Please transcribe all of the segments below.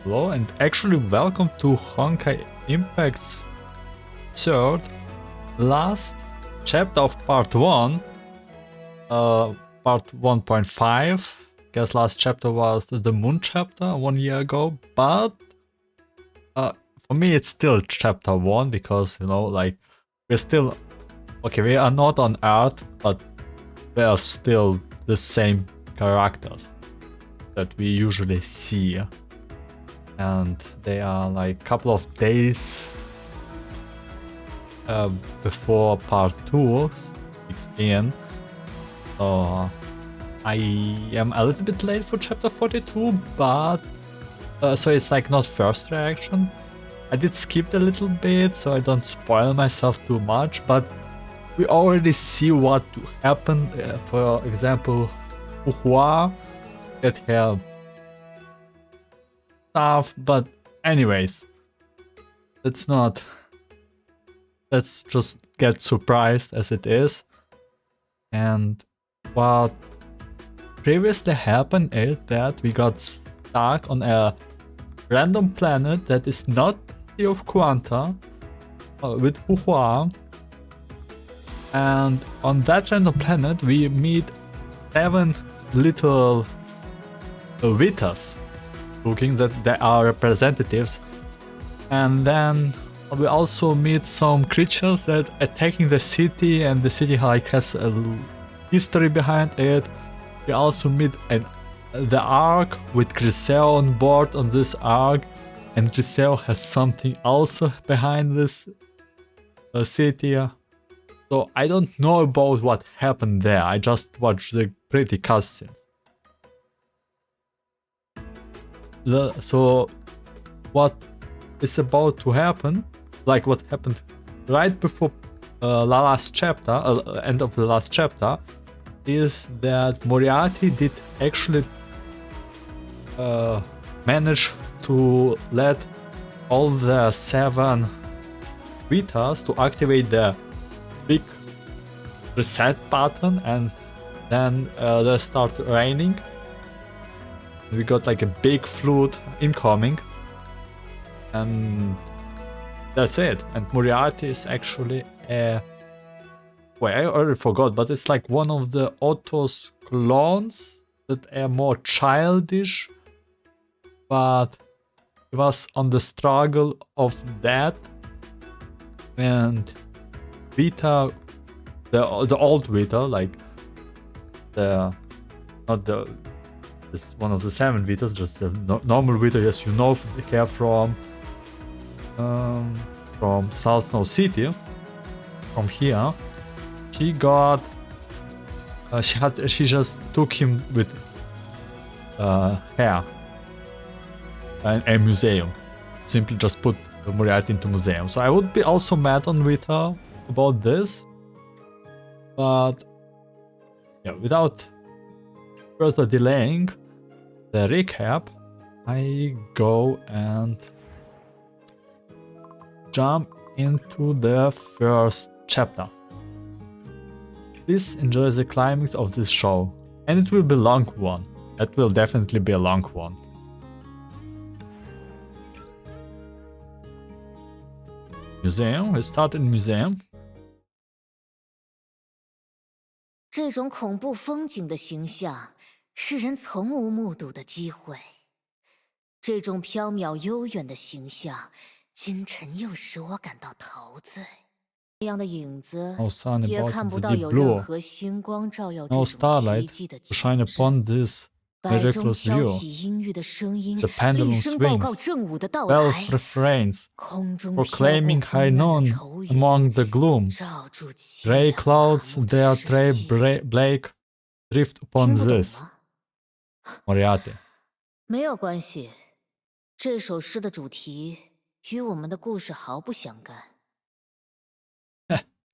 Hello and actually welcome to Honkai Impact's third last chapter of part 1. Part 1.5. Guess last chapter was the moon chapter 1 year ago, but for me it's still chapter 1 because, you know, like, we're still... Okay, we are not on Earth, but we are still the same characters that we usually see. And they are like a couple of days before part 2 kicks in. So I am a little bit late for chapter 42, but so it's like not first reaction. I did skip a little bit so I don't spoil myself too much, but we already see what happened. For example, Uhua get her stuff, but anyways, let's just get surprised as it is. And what previously happened is that we got stuck on a random planet that is not Sea of Quanta with Uhua, and on that random planet we meet 7 little Vitas, looking that they are representatives, and then we also meet some creatures that attacking the city, and the city like has a history behind it. We also meet the Ark with Grisel on board on this Ark, and Grisel has something also behind this city. So I don't know about what happened there, I just watched the pretty cutscenes. So what is about to happen, like what happened right before last chapter, end of the last chapter, is that Moriarty did actually manage to let all the 7 Vitas to activate the big reset button, and then they start raining. We got like a big flood incoming, and that's it. And Moriarty is actually a... Wait, I already forgot, but it's like one of the Otto's clones that are more childish, but it was on the struggle of that. And Vita, the old Vita, like it's one of the 7 Vitas, just the normal Vita, yes, you know her from South Snow City, from here. She got she just took him with her a museum, simply just put Moriarty into museum. So I would be also mad on Vita about this, but yeah, without further delaying the recap, I go and jump into the first chapter. Please enjoy the climax of this show, and it will be a long one. That will definitely be a long one. Museum, we start in museum. 这种恐怖风景的形象，是人从无目睹的机会。这种缥缈悠远的形象，今晨又使我感到陶醉。这样的影子，也看不到有任何星光照耀这种奇迹的景致。百中飘起阴郁的声音，厉声报告正午的到来。空中飘过昏暗的愁云，罩住奇异的世界。 drift upon this. Moriarty. 没有关系，这首诗的主题与我们的故事毫不相干。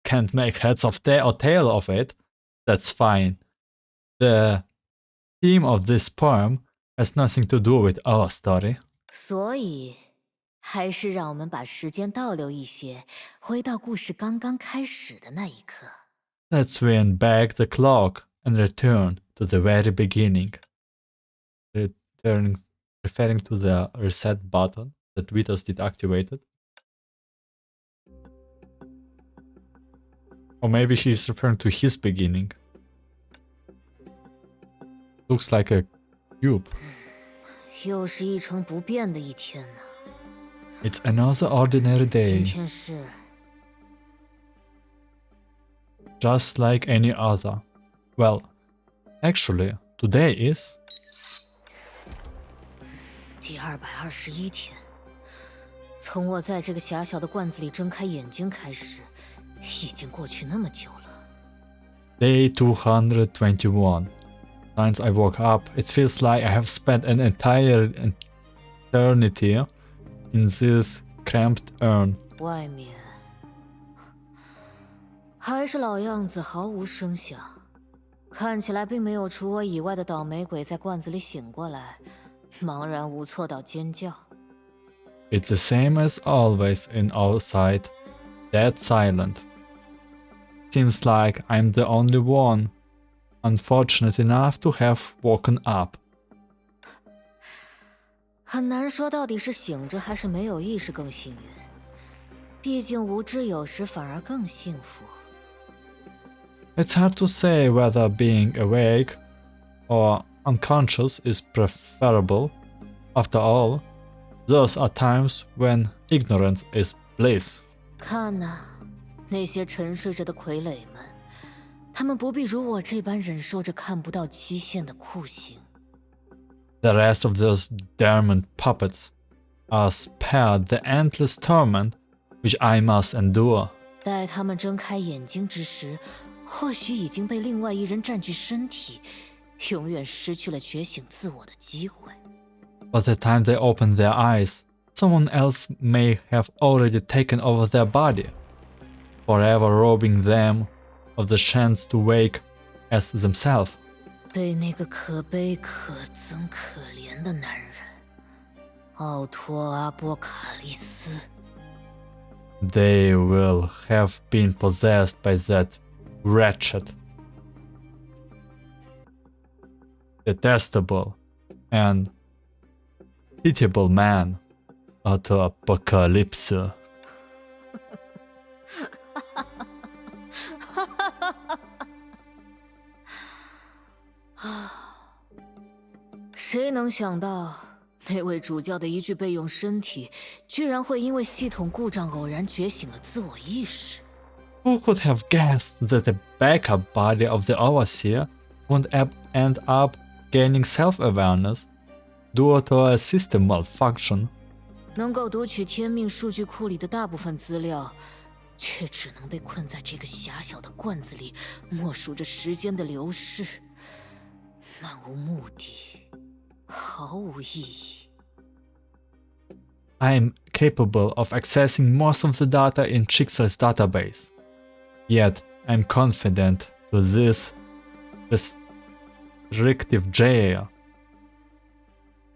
Can't make heads or tail of it. That's fine. The theme of this poem has nothing to do with our story. 所以，还是让我们把时间倒流一些，回到故事刚刚开始的那一刻。 Let's wind back the clock and return to the very beginning. Returning referring to the reset button that Vitas did activated. Or maybe he's referring to his beginning. Looks like a cube. 又是一成不变的一天呢。It's another ordinary 今 day, 天是 just like any other. Well, actually, today is 第221天。从我在这个狭小的罐子里睁开眼睛开始，已经过去那么久了。day 221. Since I woke up, it feels like I have spent an entire eternity in this cramped urn. 外面还是老样子，毫无声响。看起来并没有除我以外的倒霉鬼在罐子里醒过来，茫然无措到尖叫。It's the same as always in outside, dead silent. Seems like I'm the only one unfortunate enough to have woken up. 很难说到底是醒着还是没有意识更幸运，毕竟无知有时反而更幸福。It's hard to say whether being awake or unconscious is preferable. After all, those are times when ignorance is bliss. 看呐，那些沉睡着的傀儡们，他们不必如我这般忍受着看不到期限的酷刑。The rest of those dormant puppets are spared the endless torment which I must endure. 待他们睁开眼睛之时，或许已经被另外一人占据身体，永远失去了觉醒自我的机会。By the time they open their eyes, someone else may have already taken over their body, forever robbing them of the chance to wake as themselves. 被那个可悲可憎可怜的男人奥托阿波卡利斯。They will have been possessed by that wretched, detestable, and pitiable man of the apocalypse. 谁能想到，那位主教的一具备用身体，居然会因为系统故障偶然觉醒了自我意识？ Who could have guessed that the backup body of the overseer would end up gaining self-awareness due to a system malfunction? 能够读取天命数据库里的大部分资料，却只能被困在这个狭小的罐子里，默数着时间的流逝，漫无目的，毫无意义。 I am capable of accessing most of the data in Chixer's database. Yet, I'm confident to this restrictive jail,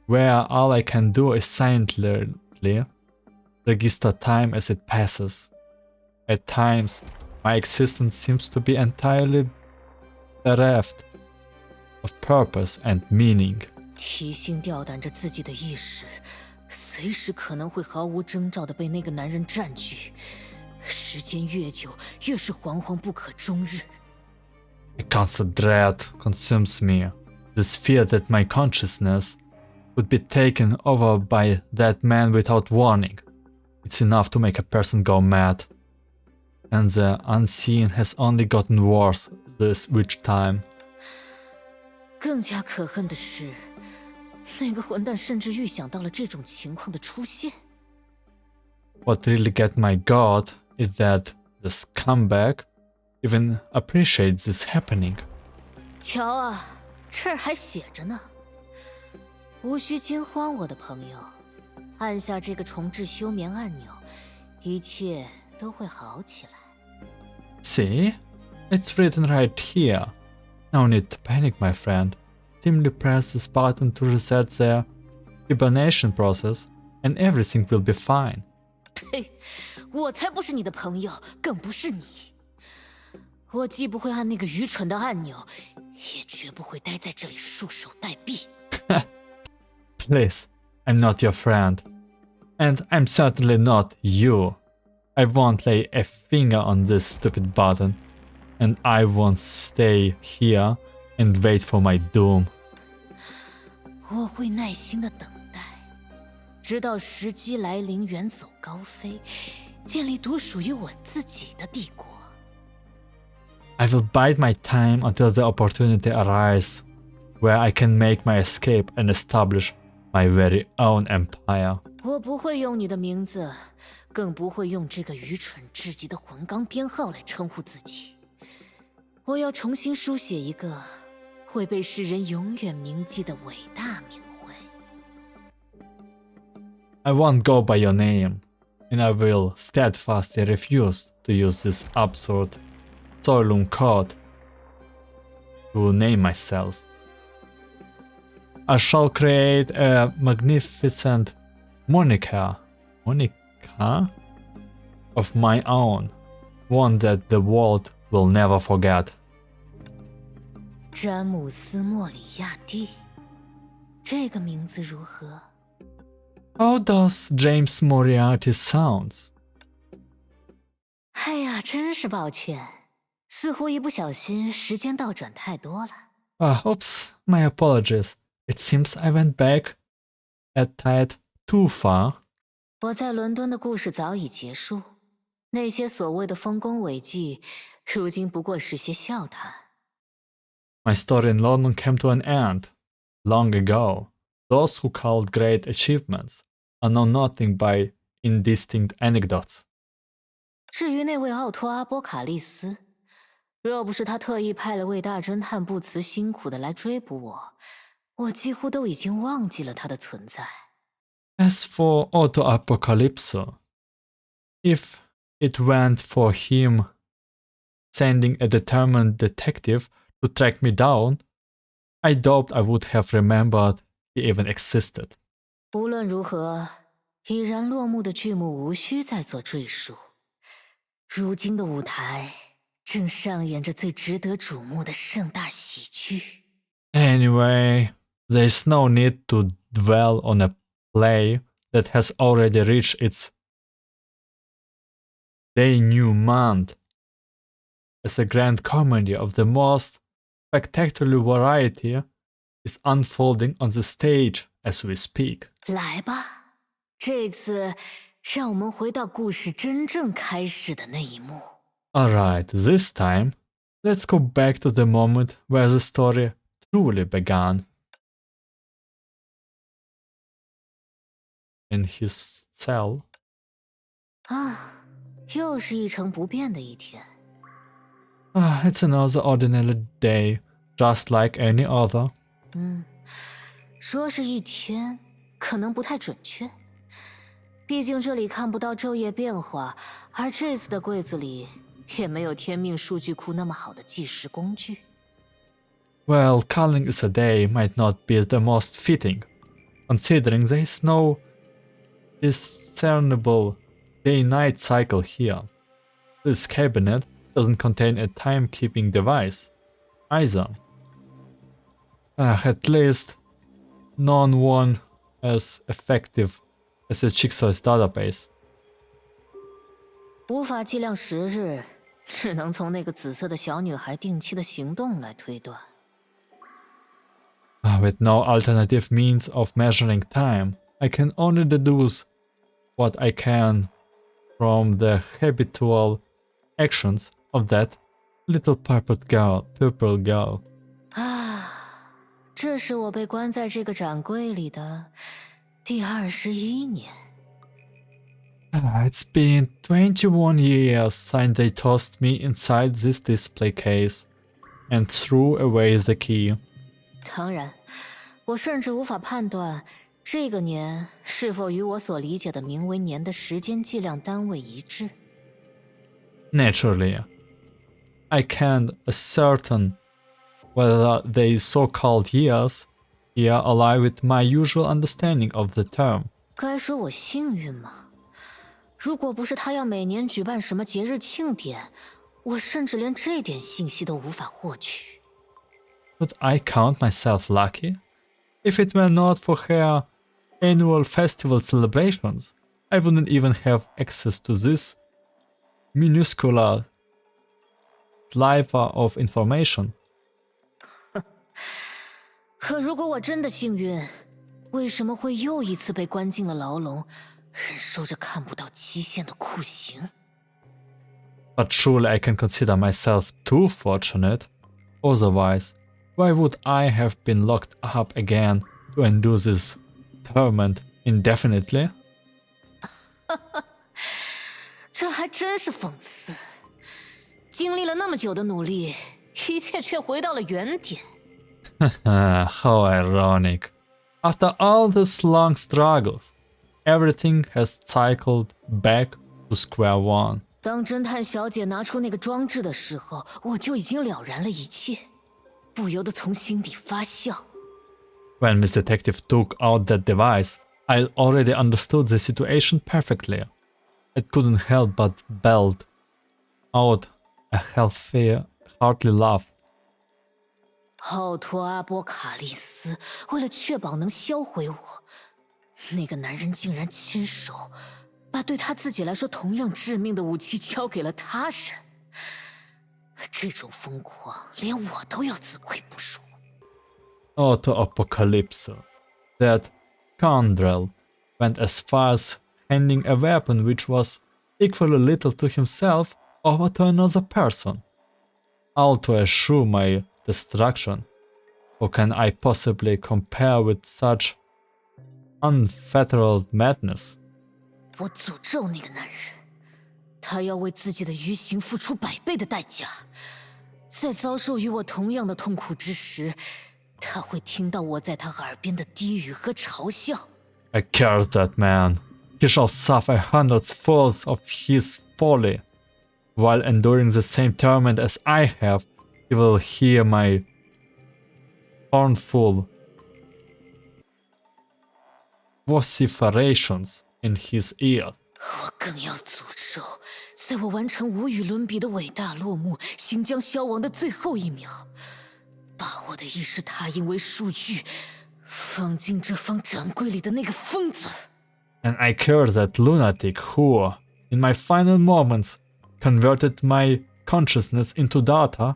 where all I can do is silently register time as it passes. At times, my existence seems to be entirely bereft of purpose and meaning. 提心吊胆着自己的意识，随时可能会毫无征兆地被那个男人占据。时间越久，越是惶惶不可终日。 A constant dread consumes me, this fear that my consciousness would be taken over by that man without warning. It's enough to make a person go mad. And the unseen has only gotten worse this which time. 更加可恨的是，那个混蛋甚至预想到了这种情况的出现。 What really get my goat is that the scumbag even appreciates this happening. 瞧啊，这儿还写着呢。无需惊慌，我的朋友，按下这个重置休眠按钮，一切都会好起来。 See? It's written right here. No need to panic, my friend. Simply press this button to reset the hibernation process, and everything will be fine. 呸！我才不是你的朋友，更不是你。我既不会按那个愚蠢的按钮，也绝不会待在这里束手待毙。Please, I'm not your friend. And I'm certainly not you. I won't lay a finger on this stupid button. And I won't stay here and wait for my doom. 我会耐心的等待，直到时机来临，远走高飞，建立独属于我自己的帝国。I will bide my time until the opportunity arises where I can make my escape and establish my very own empire. 我不会用你的名字，更不会用这个愚蠢至极的魂纲编号来称呼自己。我要重新书写一个会被世人永远铭记的伟大名讳。I won't go by your name, and I will steadfastly refuse to use this absurd Solum code to name myself. I shall create a magnificent moniker of my own, one that the world will never forget. 詹姆斯·莫里亚蒂，这个名字如何？ How does James Moriartys sound? 哎呀，真是抱歉，似乎一不小心时间倒转太多了。Oops, my apologies. It seems I went back a tad too far. 我在伦敦的故事早已结束，那些所谓的丰功伟绩，如今不过是些笑谈。My story in London came to an end long ago. Those who called great achievements are know nothing by indistinct anecdotes. 至于那位奥托·阿波卡利斯，若不是他特意派了位大侦探布茨辛苦的来追捕我，我几乎都已经忘记了他的存在。As for Auto Apocalypse, if it weren't for him sending a determined detective to track me down, I doubt I would have remembered he even existed. 无论如何，已然落幕的剧目无需再做赘述。如今的舞台正上演着最值得瞩目的盛大喜剧。Anyway, there's no need to dwell on a play that has already reached its denouement as a grand comedy of the most spectacular variety is unfolding on the stage as we speak. 来吧，这次让我们回到故事真正开始的那一幕。Alright, this time, let's go back to the moment where the story truly began. In his cell. 啊，又是一成不变的一天。It's another ordinary day, just like any other. 说是一天，可能不太准确。毕竟这里看不到昼夜变化，而这次的柜子里也没有天命数据库那么好的计时工具。Well, calling it a day might not be the most fitting, considering there is no discernible day-night cycle here. This cabinet doesn't contain a timekeeping device, either. At least, none one as effective as a Chixer's database. 无法计量时日，只能从那个紫色的小女孩定期的行动来推断。With no alternative means of measuring time, I can only deduce what I can from the habitual actions of that little purple girl. 这是我被关在这个展柜里的第21年。It's been 21 years since they tossed me inside this display case and threw away the key. 当然，我甚至无法判断这个年是否与我所理解的名为年的时间计量单位一致。Naturally, I can't ascertain whether the so-called years here align with my usual understanding of the term. 该说我幸运吗？如果不是他要每年举办什么节日庆典，我甚至连这点信息都无法获取。Would I count myself lucky? If it were not for her annual festival celebrations, I wouldn't even have access to this minuscule sliver of information. 可如果我真的幸运，为什么会又一次被关进了牢笼，忍受着看不到期限的酷刑？ But surely I can consider myself too fortunate. Otherwise, why would I have been locked up again to endure this torment indefinitely? 这还真是讽刺。经历了那么久的努力，一切却回到了原点。How ironic. After all these long struggles, everything has cycled back to square one. 当侦探小姐拿出那个装置的时候，我就已经了然了一切，不由得从心底发笑。When Miss Detective took out that device, I already understood the situation perfectly. I couldn't help but belt out a hearty laugh. 奥托阿波卡利斯为了确保能销毁我，那个男人竟然亲手把对他自己来说同样致命的武器交给了他人。这种疯狂，连我都要自愧不如。Auto-apocalypse. That scoundrel went as far as handing a weapon which was equally lethal to himself over to another person, all to assure my destruction. How can I possibly compare with such unfettered madness? 我诅咒那个男人，他要为自己的愚行付出100倍的代价。在遭受与我同样的痛苦之时，他会听到我在他耳边的低语和嘲笑。I curse that man. He shall suffer hundredfolds of his folly. While enduring the same torment as I have, he will hear my scornful vociferations in his ears. 我更要诅咒，在我完成无与伦比的伟大落幕、行将消亡的最后一秒，把我的意识拓印为数据，放进这方展柜里的那个疯子。And I curse that lunatic who, in my final moments, converted my consciousness into data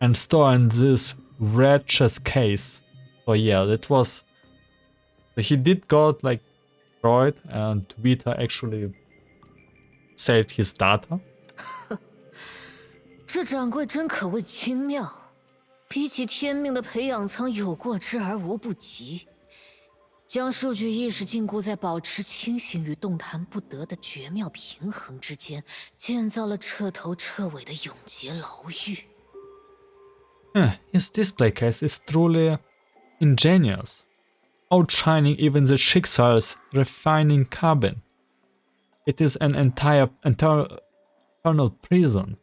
and stored in this wretched case. So yeah, that was... He did got like destroyed and Vita actually saved his data. 这展柜真可谓精妙，比起天命的培养舱有过之而无不及。将数据意识禁锢在保持清醒与动弹不得的绝妙平衡之间，建造了彻头彻尾的永劫牢狱。His display case is truly ingenious, outshining even the Schicksal's refining cabin. It is an eternal prison,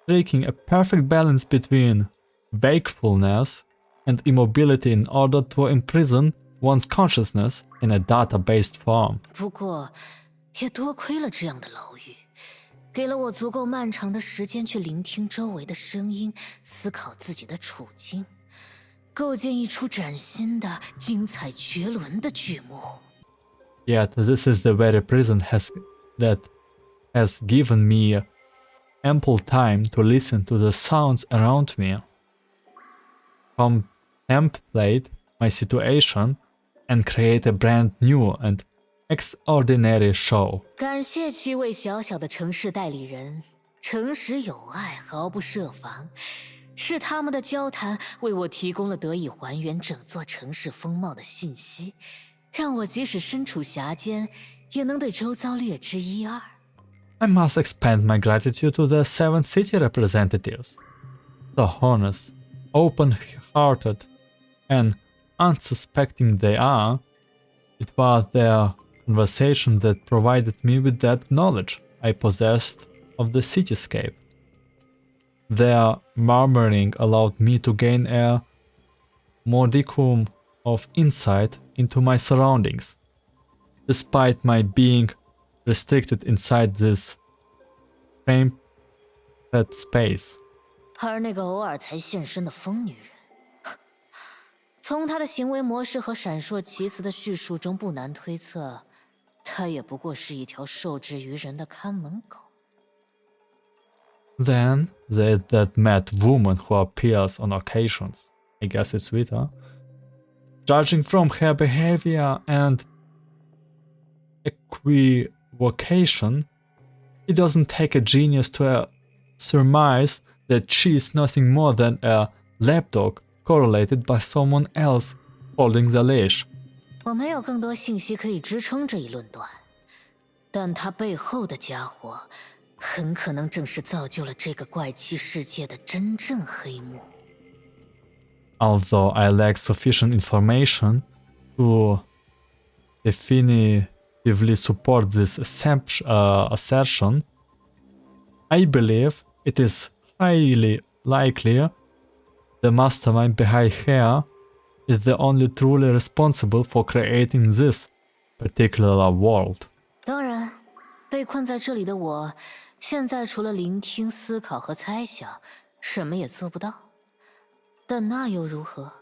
striking a perfect balance between wakefulness and immobility in order to imprison one's consciousness in a data-based form. 不过，也多亏了这样的牢狱，给了我足够漫长的时间去聆听周围的声音，思考自己的处境，构建一出崭新的、精彩绝伦的剧目。Yet this is the very prison that has given me ample time to listen to the sounds around me, contemplate my situation, and create a brand new and extraordinary show. 感谢7位小小的城市代理人，诚实有爱，毫不设防。是他们的交谈为我提供了得以还原整座城市风貌的信息，让我即使身处峡间，也能对周遭略知一二。I must expand my gratitude to the 7 city representatives. The honest, open-hearted, and unsuspecting they are, it was their conversation that provided me with that knowledge I possessed of the cityscape. Their murmuring allowed me to gain a modicum of insight into my surroundings, despite my being restricted inside this cramped space. 而那个偶尔才现身的疯女人，从他的行为模式和闪烁其词的叙述中，不难推测，他也不过是一条受制于人的看门狗。Then there's that mad woman who appears on occasions. I guess it's Vita. Judging from her behavior and equivocation, it doesn't take a genius to surmise that she's nothing more than a lapdog correlated by someone else holding the leash. 我没有更多信息可以支撑这一论断，但他背后的家伙，很可能正是造就了这个怪奇世界的真正黑幕。Although I lack sufficient information to definitively support this assertion, I believe it is highly likely the mastermind behind her is the only truly responsible for creating this particular world. 当然，被困在这里的我，现在除了聆听、思考和猜想，什么也做不到。但那又如何？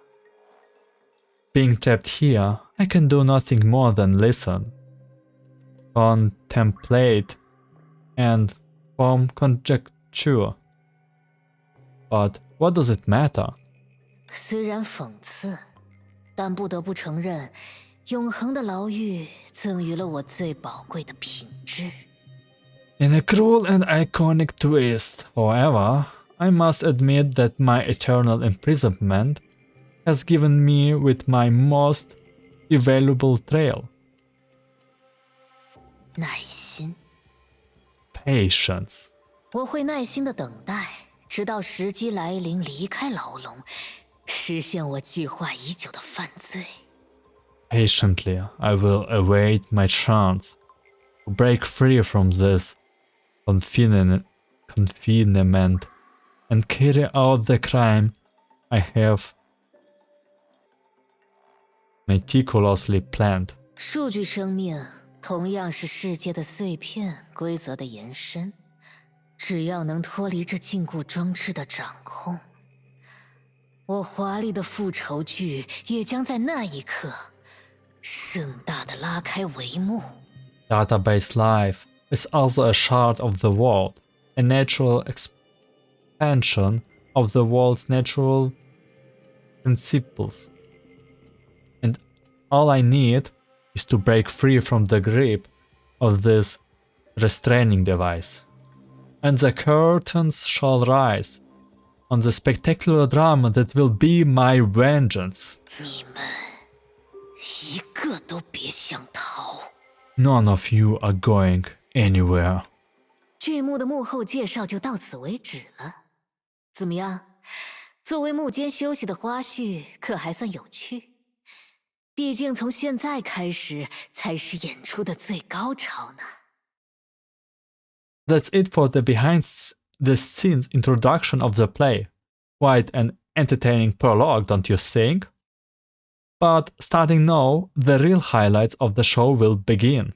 Being trapped here, I can do nothing more than listen, contemplate, and form conjecture. But what does it matter? 虽然讽刺，但不得不承认，永恒的牢狱赠予了我最宝贵的品质。In a cruel and iconic twist, however, I must admit that my eternal imprisonment has given me with my most valuable trail. 耐心， Patience. 我会耐心的等待，直到时机来临，离开牢笼，实现我计划已久的犯罪。Patiently, I will await my chance to break free from this confinement and carry out the crime I have meticulously planned. 数据生命同样是世界的碎片，规则的延伸。只要能脱离这禁锢装置的掌控，我华丽的复仇剧也将在那一刻盛大的拉开帷幕。Database life is also a shard of the world, a natural expansion of the world's natural principles. And all I need is to break free from the grip of this restraining device. And the curtains shall rise on the spectacular drama that will be my vengeance. 你们一个都别想逃。None of you are going anywhere. 剧目的幕后介绍就到此为止了。怎么样？作为幕间休息的花絮，可还算有趣。毕竟从现在开始才是演出的最高潮呢。That's it for the behind-the-scenes introduction of the play. Quite an entertaining prologue, don't you think? But starting now, the real highlights of the show will begin.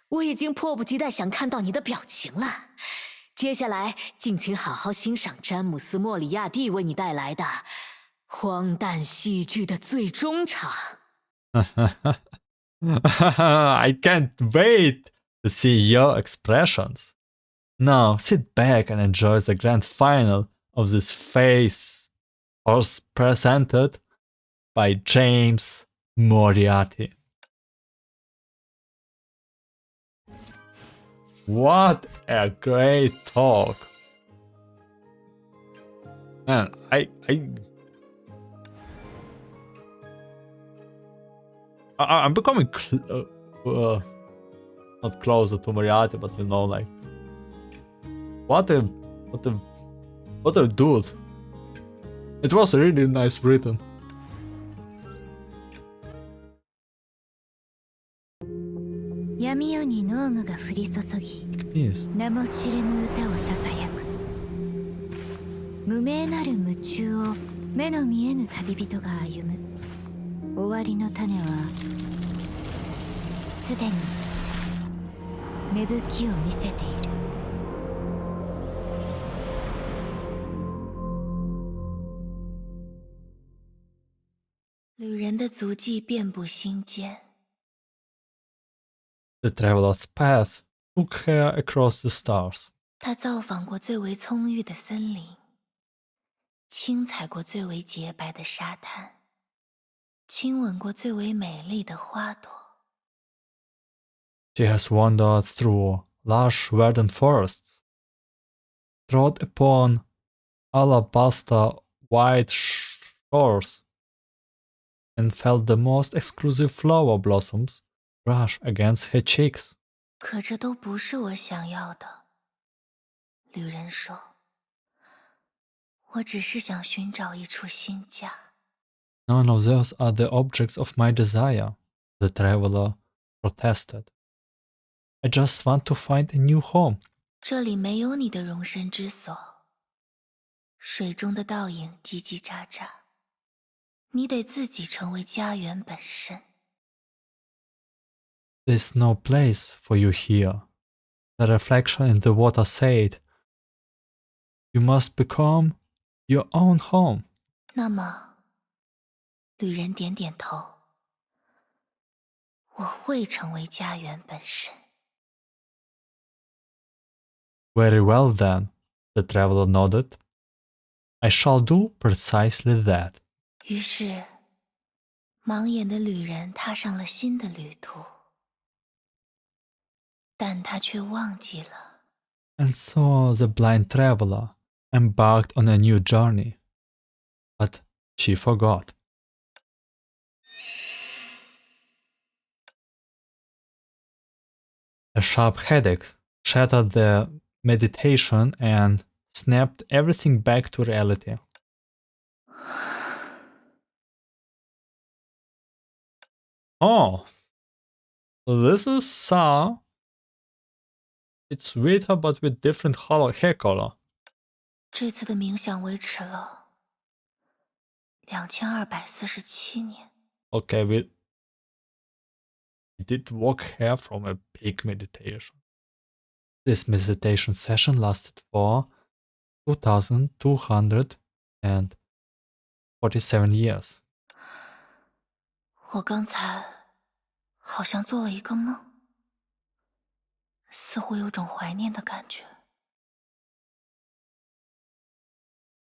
我已经迫不及待想看到你的表情了。接下来，敬请好好欣赏詹姆斯·莫里亚蒂为你带来的荒诞戏剧的最终场。I can't wait to see your expressions. Now sit back and enjoy the grand final of this phase, as presented by James Moriarty. What a great talk! Man, I'm becoming not closer to Moriarty, but you know, like, what a dude. It was really nice written. 闇夜に濃霧が降り注ぎ、名も知れぬ歌をささやく。無名なる夢中を目の見えぬ旅人が歩む。終わりの種はすでに芽吹きを見せている。人的足迹遍布心间。The traveler's path took her across the stars. 他造访过最为葱郁的森林，轻踩过最为洁白的沙滩，亲吻过最为美丽的花朵。She has wandered through lush verdant forests, trod upon alabaster white shores, and felt the most exclusive flower blossoms brush against her cheeks. 可这都不是我想要的，旅人说。我只是想寻找一处新家。None of those are the objects of my desire, the traveler protested. I just want to find a new home. 这里没有你的容身之所，水中的倒影叽叽喳喳，你得自己成为家园本身。There's no place for you here. The reflection in the water said, You must become your own home. 那么，旅人点点头，我会成为家园本身。Very well then, the traveler nodded. I shall do precisely that. 于是，盲眼的旅人踏上了新的旅途，但他却忘记了。And so the blind traveler embarked on a new journey. But she forgot. A sharp headache shattered the meditation and snapped everything back to reality. Oh, this is Sa. It's Vita but with different hair color. 这次的冥想维持了2247年。 Okay, we did walk here from a big meditation. This meditation session lasted for 2247 years. 我刚才好像做了一个梦，似乎有种怀念的感觉。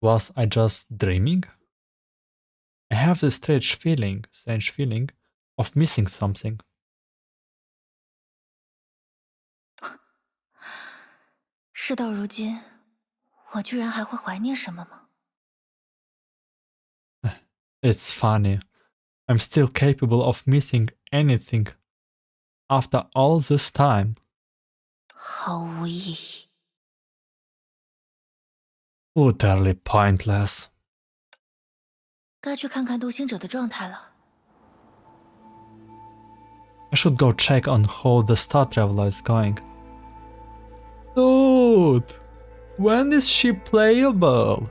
Was I just dreaming? I have this strange feeling of missing something. 事到如今，我居然还会怀念什么吗？ It's funny. I'm still capable of missing anything after all this time. 毫无意义。 Utterly pointless. 该去看看独行者的状态了。 I should go check on how the Star Traveler is going. Dude, when is she playable?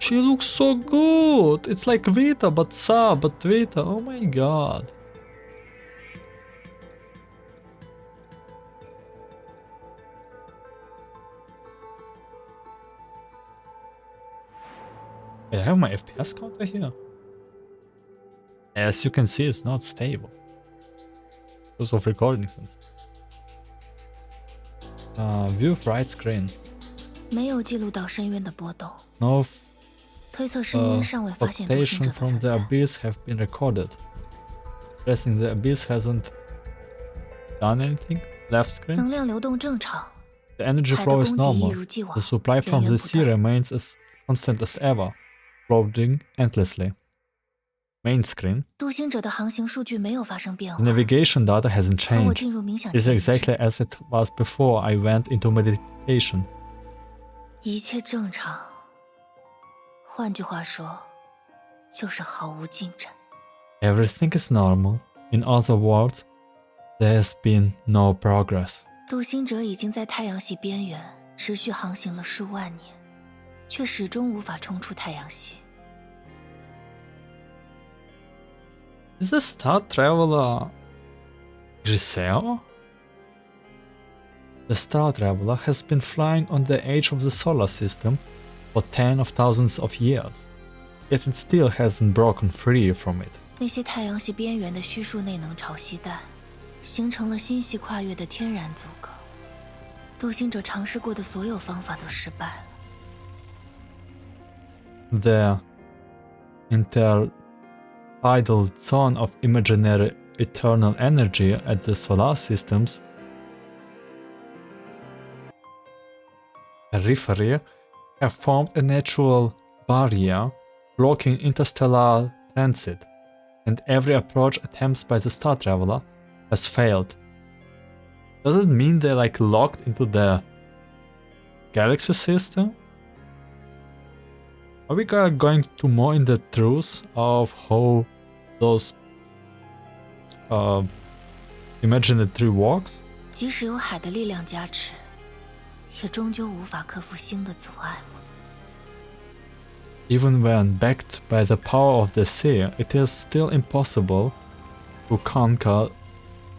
She looks so good. It's like Vita, but Sa, but Vita. Oh my god. Wait, I have my FPS counter here. As you can see, it's not stable because of recordings and stuff. View right screen. 没有记录到深渊的波动， No 推测深渊尚未发现独行 fluctuation 者的 from 存 the 在。 abyss have been recorded. Pressing the abyss hasn't done anything. Left screen. 能量流动正常， The energy 海的 flow is 供给一 normal. 如既往 The，supply from 源 the 源不 sea 断。 remains as constant as ever, flowing endlessly. Main screen. 独行者的航行数据没有发生变 The 化， navigation data hasn't 和我 changed. 进入冥想 It's 前一 exactly 致， as it was before I went into meditation. 一切正常。换句话说，就是毫无进展。 Everything is normal. In other words, there's been no progress. 独行者已经在太阳系边缘持续航行了数万年，却始终无法冲出太阳系。 Is the Star Traveler Griseo? The Star Traveler has been flying on the edge of the solar system for 10 of thousands of years. yet it still hasn't broken free from it. 那些太阳系边缘的虚数内能潮汐带，形成了星系跨越的天然阻隔。独行者尝试过的所有方法都失败了。The intertidal zone of imaginary eternal energy at the solar system's periphery have formed a natural barrier blocking interstellar transit, and every approach attempts by the Star Traveler has failed. Does it mean they're like locked into the galaxy system? Are we going to more in the truth of how those imaginary works? 即使有海的力量加持，也终究无法克服星的阻碍。Even when backed by the power of the sea, it is still impossible to conquer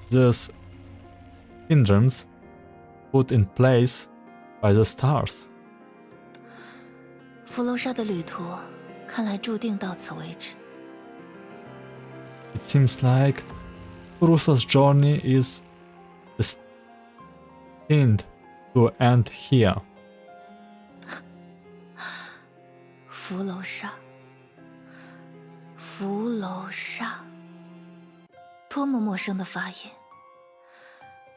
this hindrance put in place by the stars. 福楼沙的旅途看来注定到此为止。It seems like Purusha's journey is destined to end here. 福楼沙，福楼沙，多么陌生的发音，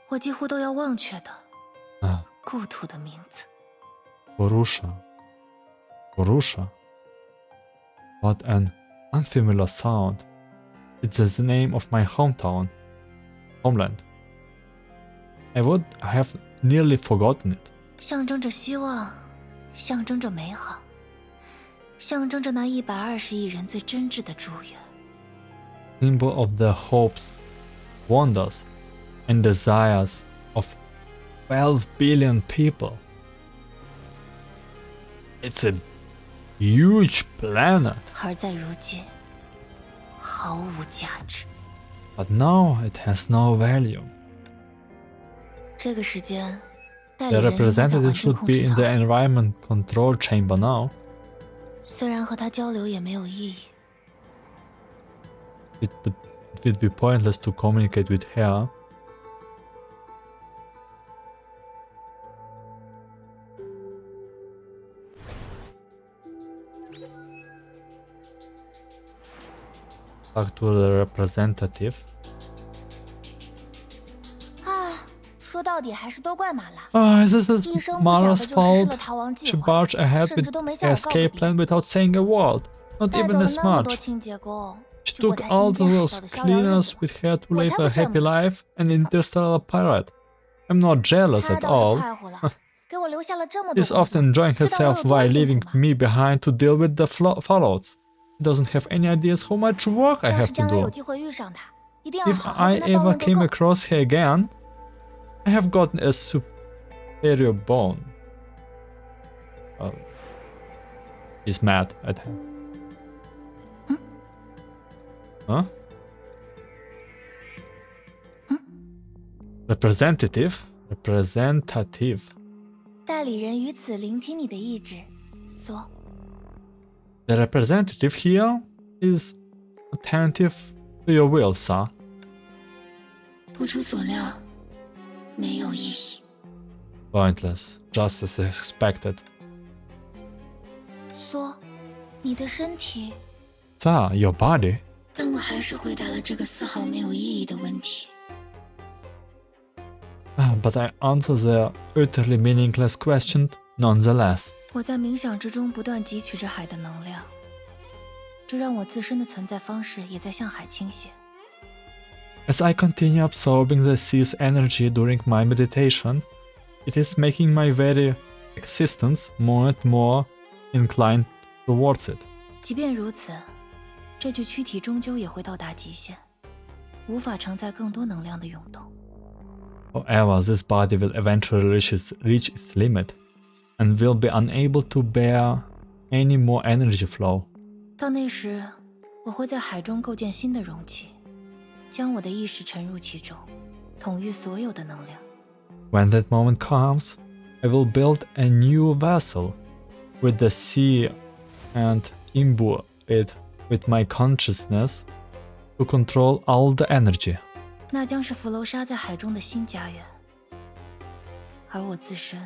我几乎都要忘却的故土的名字。Purusha. Purusha. What an unfamiliar sound. It's the name of my homeland. I would have nearly forgotten it. 象征着希望，象征着美好，象征着那120亿人最真挚的祝愿。Symbol of the hopes, wonders, and desires of 12 billion people. It's a huge planet. 而在如今，毫无价值。But now it has no value. 这个时间，代理 The 人应该在环 representative 境 should 控 be 制 in 舱 the。environment control chamber now. 虽然和他交流也没有意义， It would be pointless to communicate with her. Back to the representative. 说到底还是都怪马拉。 This is 一声不响的 Mara's 就实施 fault. 了逃亡计 She 划， barged ahead 甚 with 至都没 the 向我告过 escape 别 plan without saying a word. Not 带 even 走了 as 那么多 much. 清洁工， She 去过 took 他 all 新建海 those 岛的逍遥日 cleaners 子。 with her to 我 live 才 a 不羡 happy 慕 life, an interstellar pirate. I'm not jealous 他 at 倒是 all. 快活了，给我留下了这么多 She's 工作， often enjoying 知道我有 herself 多 while 辛苦 leaving 吗？ me behind to deal with the fallouts. She doesn't have any ideas how much work I 要 have 是 to 将来有 do. 机会遇上他，一定要 If 好好 I 跟他抱 ever 怨个 came 够。 across her again, I have gotten a superior bone. He's mad at her. Huh? Representative? 代理人于此聆听你的意志，说。 The representative here is attentive to your will, sir. 不出所料，没有意义。 Pointless, just as expected. 说，你的身体。 Sir, your body? 但我还是回答了这个丝毫没有意义的问题。 But I answer the utterly meaningless question nonetheless. 我在冥想之中不断汲取着海的能量，这让我自身的存在方式也在向海倾斜。 As I continue absorbing the sea's energy during my meditation, it is making my very existence more and more inclined towards it. 即便如此，这具躯体终究也会到达极限，无法承载更多能量的涌动。 However, this body will eventually reach its limit and will be unable to bear any more energy flow. 到那时，我会在海中构建新的容器，将我的意识沉入其中，统御所有的能量。 When that moment comes, I will build a new vessel with the sea and imbue it with my consciousness to control all the energy. 那将是弗楼莎在海中的新家园，而我自身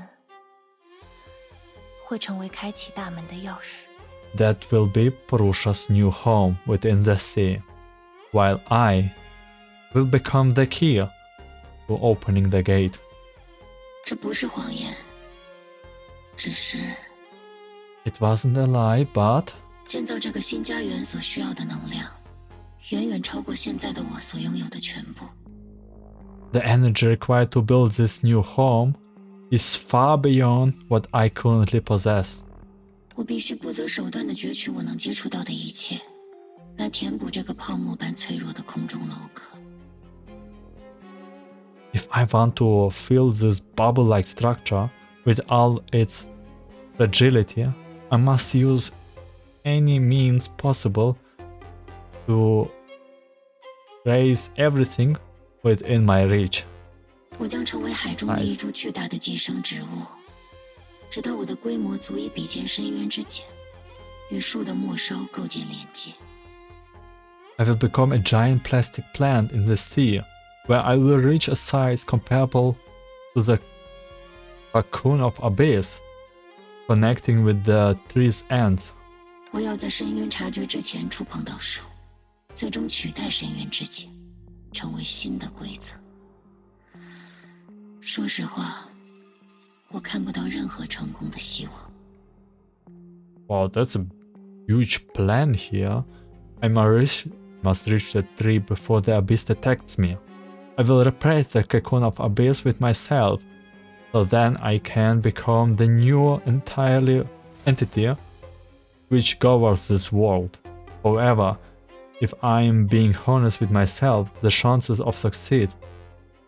会成为开启大门的钥匙。That will be Purusha's new home within the sea, while I will become the key to opening the gate. 这不是谎言，只是 It wasn't a lie, but 建造这个新家园所需要的能量，远远超过现在的我所拥有的全部。the energy required to build this new home is far beyond what I currently possess. 我必须不择手段地攫取我能接触到的一切，来填补这个泡沫般脆弱的空中楼阁。If I want to fill this bubble-like structure with all its fragility, I must use any means possible to raise everything within my reach. 我将成为海中的一株巨大的寄生植物，直到我的规模足以比肩深渊之茧，与树的末梢构建连接。I will become a giant plastic plant in the sea, where I will reach a size comparable to the cocoon of abyss, connecting with the tree's ends. 我要在深渊察觉之前触碰到树，最终取代深渊之茧，成为新的规则。说实话，我看不到任何成功的希望。Wow, that's a huge plan here. I must reach the tree before the abyss detects me. I will replace the cocoon of abyss with myself, so then I can become the new entirely entity which governs this world. However, if I am being honest with myself, the chances of succeed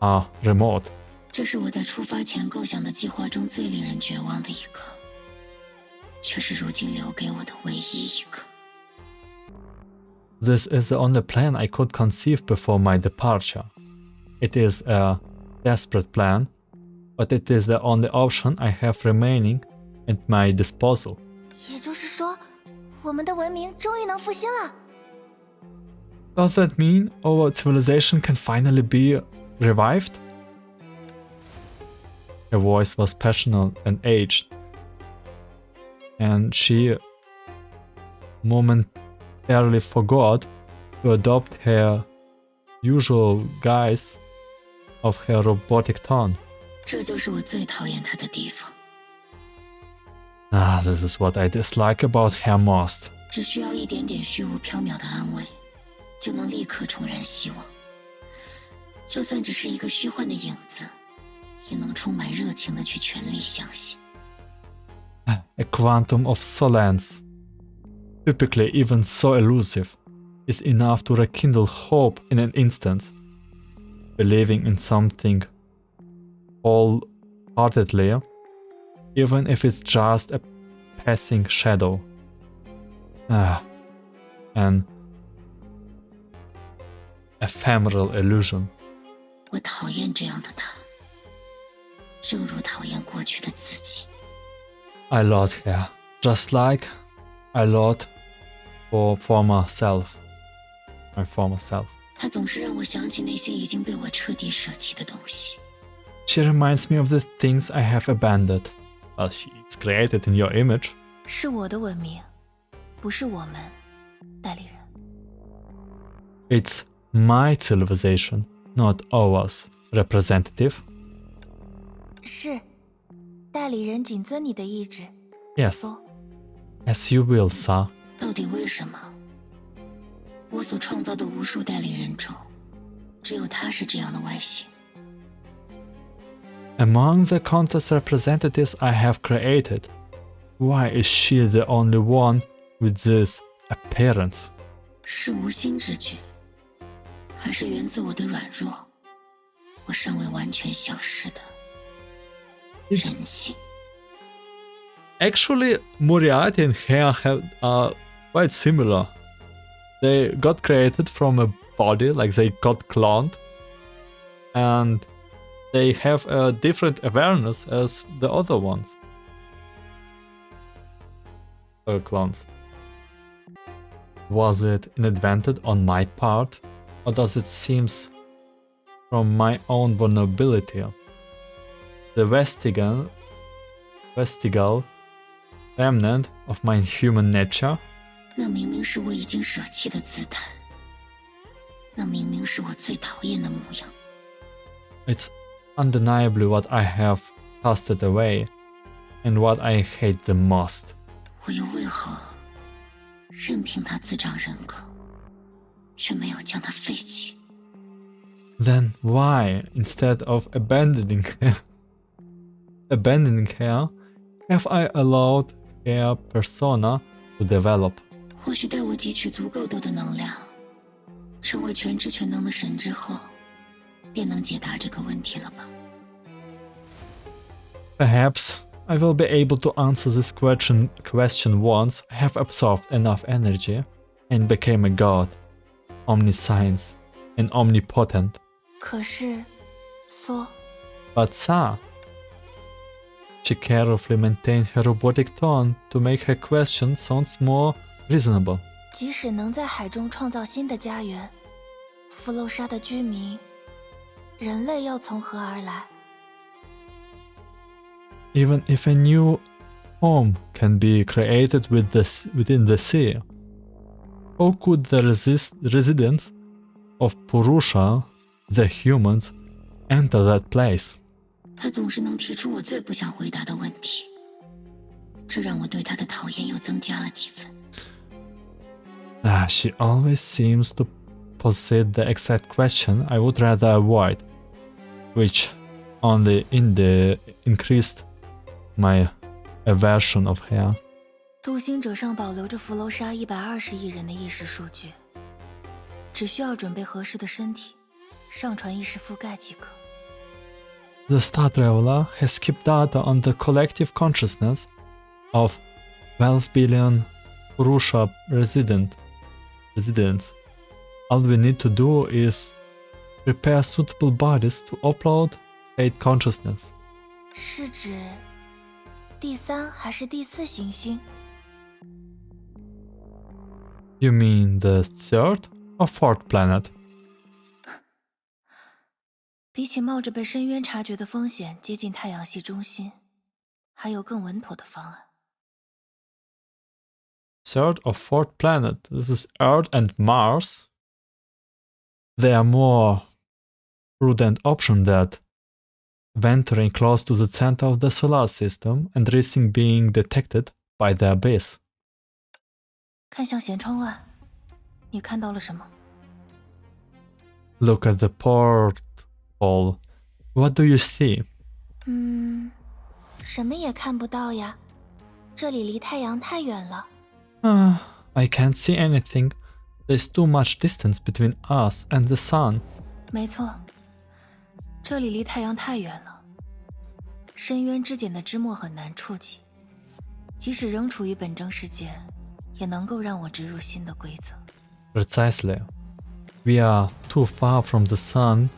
are remote. 这是我在出发前构想的计划中最令人绝望的一个，却是如今留给我的唯一一个。This is the only plan I could conceive before my departure. It is a desperate plan, but it is the only option I have remaining at my disposal. 也就是说，我们的文明终于能复兴了。Does that mean our civilization can finally be revived? Her voice was passionate and aged, and she momentarily forgot to adopt her usual guise of her robotic tone. 这就是我最讨厌他的地方。This is what I dislike about her most. 只需要一点点虚无缥缈的安慰，就能立刻重燃希望。就算只是一个虚幻的影子，也能充满热情的去全力相信。A quantum of solace, typically even so elusive, is enough to rekindle hope in an instant. Believing in something wholeheartedly, even if it's just a passing shadow. An ephemeral illusion. 我讨厌这样的他，正如讨厌过去的自己。I loathe her, just like I loathe for former self. My former self. 他总是让我想起那些已经被我彻底舍弃的东西。She reminds me of the things I have abandoned. Well, she's created in your image. 是我的文明，不是我们代理人。It's my civilization, not ours, representative. 是，代理人谨遵你的意志。Yes. As you will, sir. 到底为什么？我所创造的无数代理人中，只有他是这样的外形。Among the countless representatives I have created, why is she the only one with this appearance? 是无心之举，还是源自我的软弱？我尚未完全消失的人性。Actually, Moriarty and her are quite similar. They got created from a body, like they got cloned, and they have a different awareness as the other ones. Clones. Was it inadvertent on my part, or does it seem from my own vulnerability? The vestigial remnant of my human nature? 那明明是我已经舍弃的姿态，那明明是我最讨厌的模样。It's undeniably what I have casted away, and what I hate the most. 我又为何任凭它滋长人格，却没有将它废弃？ Then why, instead of abandoning her, have I allowed her persona to develop? 或许待我汲取足够多的能量，成为全知全能的神之后，便能解答这个问题了吧。 Perhaps I will be able to answer this question once I have absorbed enough energy and became a god, omniscience and omnipotent. 可是，梭， But Sa, she carefully maintained her robotic tone to make her question sound more reasonable. 即使能在海中创造新的家园，福楼沙的居民，人类要从何而来？ Even if a new home can be created within the sea, how could the residents of Purusha, the humans, enter that place? 他总是能提出我最不想回答的问题，这让我对他的讨厌又增加了几分。 She always seems to posit the exact question I would rather avoid, which only increased my aversion of her. 独行者上保留着福楼沙120亿人的意识数据，只需要准备合适的身体，上传意识覆盖即可。 The Star Traveler has kept data on the collective consciousness of 12 billion Purusha residents. All we need to do is prepare suitable bodies to upload state consciousness. 是指第3还是第4行星？ You mean the third or fourth planet? 比起冒着被深渊察觉的风险接近太阳系中心，还有更稳妥的方案。 Third or fourth planet? This is Earth and Mars. They are more prudent option than venturing close to the center of the solar system and risking being detected by the abyss. 看向舷窗外，你看到了什么？ Look at the porthole. What do you see? 什么也看不到呀，这里离太阳太远了。 I can't see anything. There's too much distance between us and the sun. 没错，这里离太阳太远了，深渊之茧的枝末很难触及，即使仍处于本征世界，也能够让我植入新的规则。 Precisely. We are too far from the sun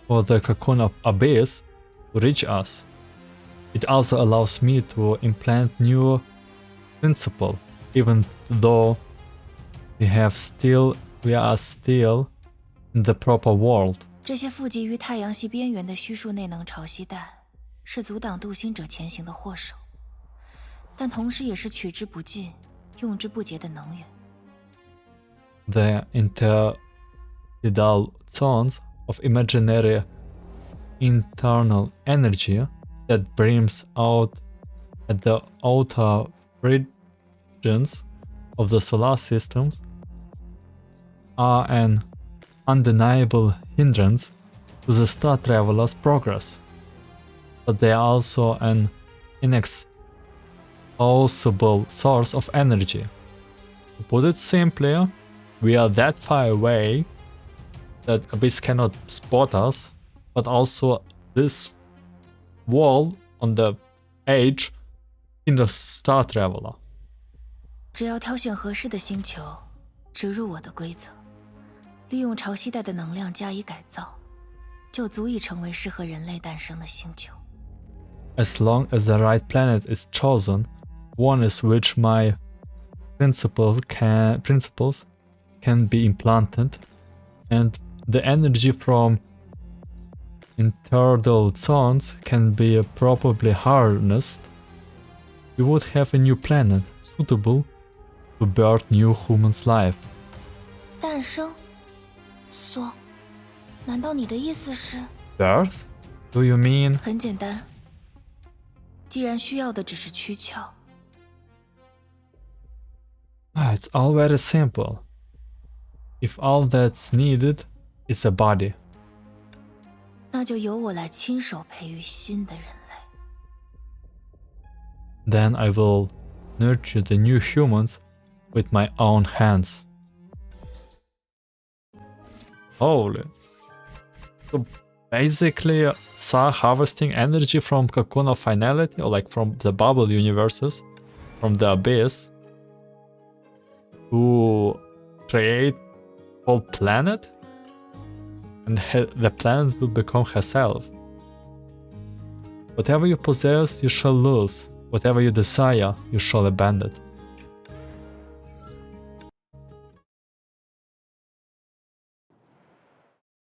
for the cocoon of abyss to reach us. It also allows me to implant new principle, even though we are still in the proper world. 这些附集于太阳系边缘的虚数内能潮汐带，是阻挡独行者前行的祸首，但同时也是取之不尽、用之不竭的能源。 The intertidal zones of imaginary internal energy that brims out at the outer regions of the solar systems are an undeniable hindrance to the Star Traveler's progress, but they are also an inexhaustible source of energy. To put it simply, we are that far away that Abyss cannot spot us, but also this wall on the edge in the Star Traveler. 只要挑选合适的星球，植入我的规则，利用潮汐带的能量加以改造，就足以成为适合人类诞生的星球。 As long as the right planet is chosen, one is which my principles can be implanted, and the energy from internal zones can be properly harnessed, we would have a new planet suitable to birth new humans' life. 诞生？索，难道你的意思是 Birth? Do you mean? 很简单，既然需要的只是躯壳， It's all very simple. If all that's needed is a body. 那就由我来亲手培育新的人类。 Then I will nurture the new humans with my own hands. Holy. So basically, harvesting energy from Cocoon of Finality, or like from the bubble universes, from the abyss, to create whole planet, and the planet will become herself. Whatever you possess, you shall lose. Whatever you desire, you shall abandon.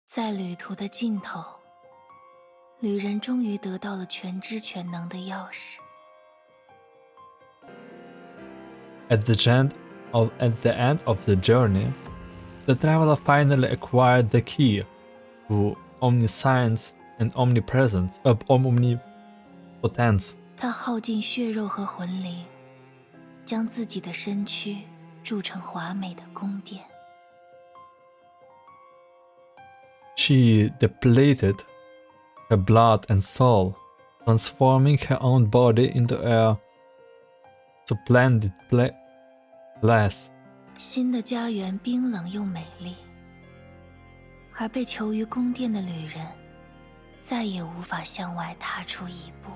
在旅途的尽头，旅人终于得到了全知全能的钥匙。 At the end of the journey, the traveler finally acquired the key to omniscience and omnipotence. 他耗尽血肉和魂灵，将自己的身躯铸成华美的宫殿。 She depleted her blood and soul, transforming her own body into a splendid palace. 新的家园冰冷又美丽，而被囚于宫殿的旅人，再也无法向外踏出一步。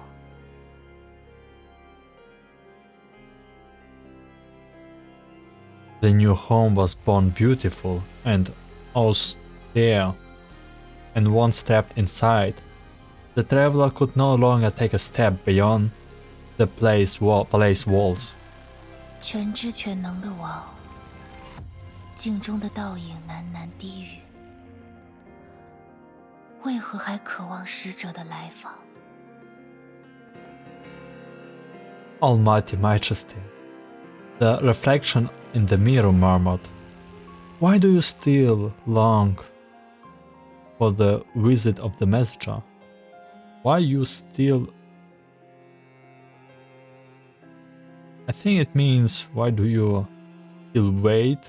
The new home was born beautiful and austere, and once stepped inside, the traveler could no longer take a step beyond the palace walls. 全知全能的王，镜中的倒影喃喃低语，为何还渴望使者的来访？ Almighty Majesty, the reflection in the mirror murmured, "Why do you still long for the visit of the messenger? Why you still..." I think it means, why do you still wait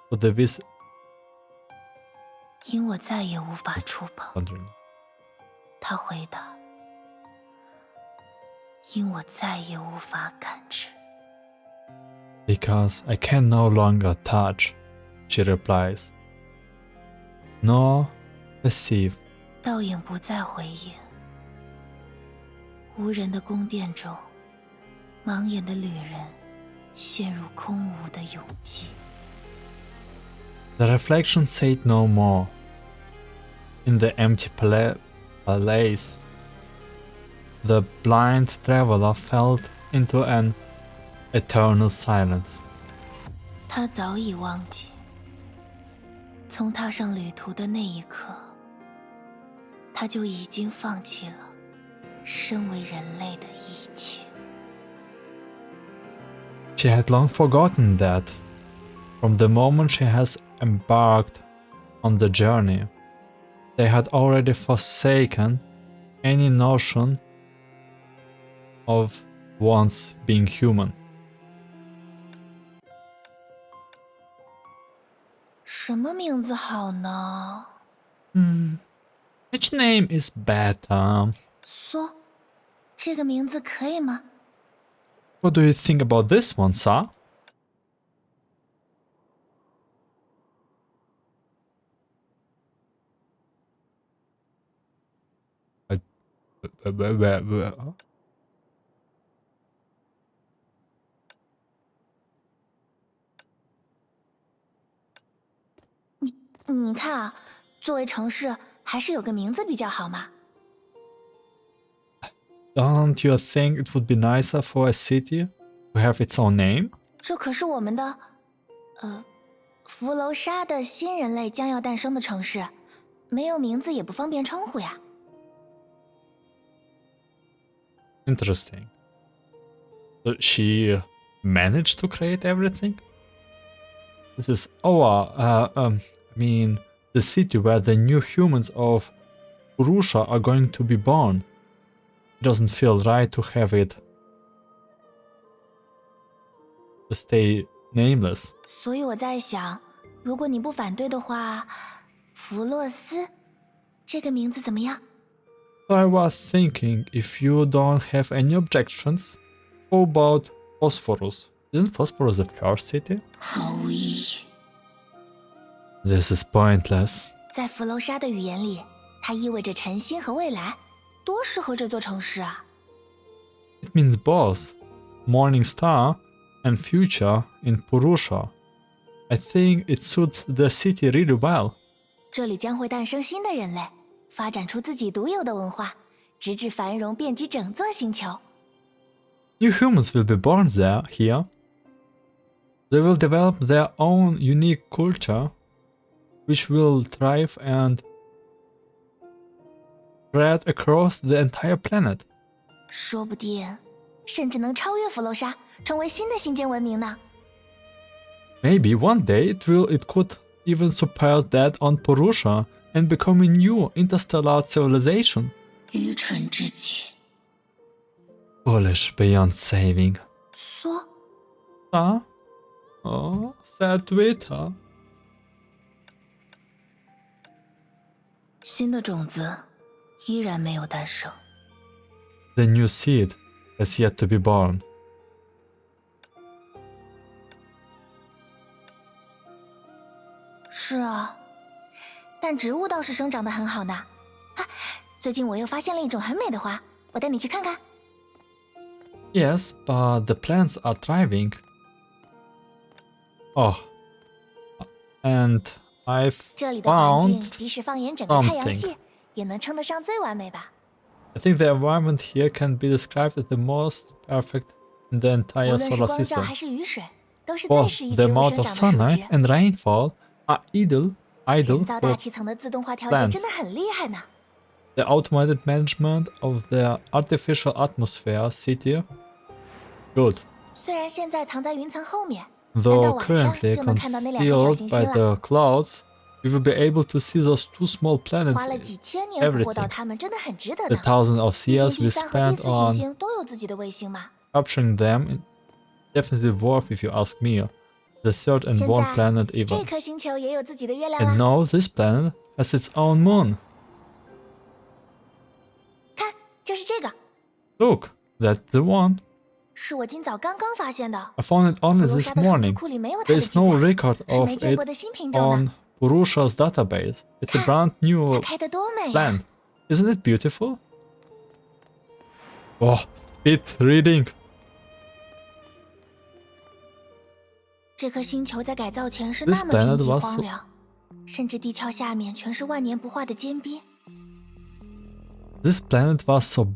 for the visit? 因我再也无法触碰。他回答。因我再也无法感知。 Because I can no longer touch, she replies, nor perceive. 倒影不再回应。无人的宫殿中，盲眼的旅人陷入空无的永寂。 The reflection said no more. In the empty palace, the blind traveler fell into an eternal silence. 他早已忘记，从踏上旅途的那一刻，他就已经放弃了身为人类的一切。 She had long forgotten that, from the moment she has embarked on the journey, they had already forsaken any notion of once being human. 什么名字好呢？ Which name is better? 说，这个名字可以吗？ What do you think about this one, sir? Where? 你看啊，作为城市，还是有个名字比较好嘛。 Don't you think it would be nicer for a city to have its own name? 这可是我们的，福楼沙的新人类将要诞生的城市，没有名字也不方便称呼呀。Interesting. So she managed to create everything? This is I mean, the city where the new humans of Purusha are going to be born. It doesn't feel right to have it to stay nameless. 所以我在想，如果你不反对的话，弗洛斯这个名字怎么样？ So I was thinking, if you don't have any objections, how about Phosphorus? Isn't Phosphorus the first city? 毫无意义。 This is pointless. 在弗楼沙的语言里，它意味着晨星和未来，多适合这座城市啊！ It means both morning star and future in Purusha. I think it suits the city really well. 这里将会诞生新的人类，发展出自己独有的文化，直至繁荣遍及整座星球。 New humans will be born here. They will develop their own unique culture, which will thrive and spread across the entire planet. 说不定，甚至能超越弗楼沙，成为新的星间文明呢。 Maybe one day it could even surpass that on Purusha and become a new interstellar civilization. 愚蠢至极。 Foolish beyond saving. 说， Oh, sad Twitter. 新的种子依然没有诞生。 The new seed has yet to be born. 是啊，但植物倒是生长得很好呢。啊，最近我又发现了一种很美的花，我带你去看看。 Yes, but the plants are thriving. Oh. And I've 这里的环境 found 即使放眼整个太阳系，也能称得上最完美吧。 I think the environment here can be described as the most perfect in the 无 entire 论是 solar 光照 system. 还是雨水，都是最 Both 适宜 the 植物 amount 生 of 长的树 sunlight 枝。 and rainfall are ideal 人造大 for 气层的自动化调节 plants. 真的很厉害呢。 the automated management of the artificial atmosphere city. Good. 虽然现在藏在云层后面，但到 Though 晚上 currently 就能看到那两个小 concealed 行 by 星了。 the clouds, you will be able to see those two small 花了 planets. 几千年捕获到 everything. 它们，真的很值得 The 呢。 thousands of 毕竟 years 第 we 三和第 spent 四行 on 星都有自己的卫星嘛。 capturing them definitely worth if you ask me. The third and 现 one 在 planet 这 even. 颗星球也有自己的月亮 And 啦。 now this planet has its own moon. 看，就是这个， Look, that's the one. 是我今早刚刚发现的。 I found it 弗 only 罗 this 沙的数据 morning. 库里没有它的 There 记 is no 载， record 是 of 没见过 it 的新品种呢 on。Purusha's database. It's a brand 它 new 开得多美呀！ plant. Isn't it beautiful? Oh, speed reading. 这颗星球在改造前是 This 那么贫 planet 瘠 was 荒凉，甚至地壳下面全是万年不化的尖边。 This planet was so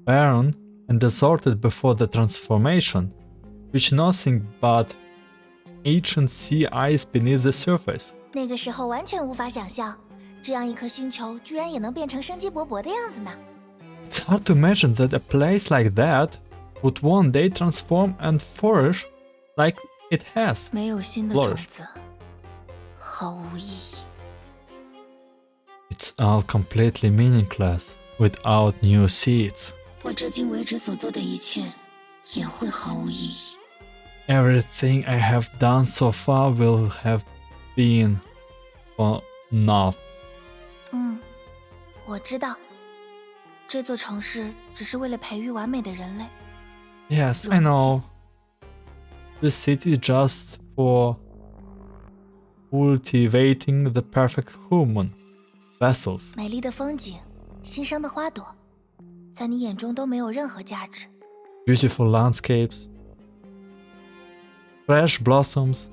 barren and deserted before the transformation, with nothing but ancient sea ice beneath the surface. 那个时候完全无法想象，这样一颗星球居然也能变成生机勃勃的样子呢。 It's hard to imagine that a place like that would one day transform and flourish like it has. 没有新的 Flourish. 种子，毫无意义。 It's all completely meaningless without new seeds. 我至今为止所做的一切也会毫无意义。 Everything I have done so far will have been for naught. 我知道，这座城市只是为了培育完美的人类。 Yes, I know. This city is just for cultivating the perfect human vessels. 美丽的风景，新生的花朵，在你眼中都没有任何价值。 Beautiful landscapes, fresh blossoms,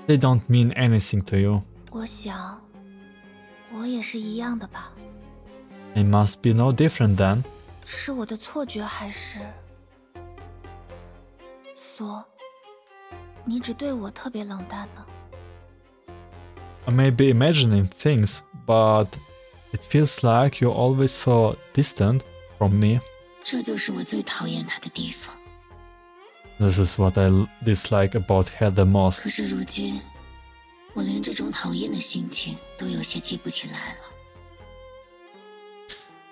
they don't mean anything to you. 我想，我也是一样的吧？ They must be no different then. 是我的错觉还是？索，你只对我特别冷淡呢？ I may be imagining things, but it feels like you're always so distant from me. 这就是我最讨厌他的地方。 This is what I dislike about her the most. 可是如今，我连这种讨厌的心情都有些记不起来了。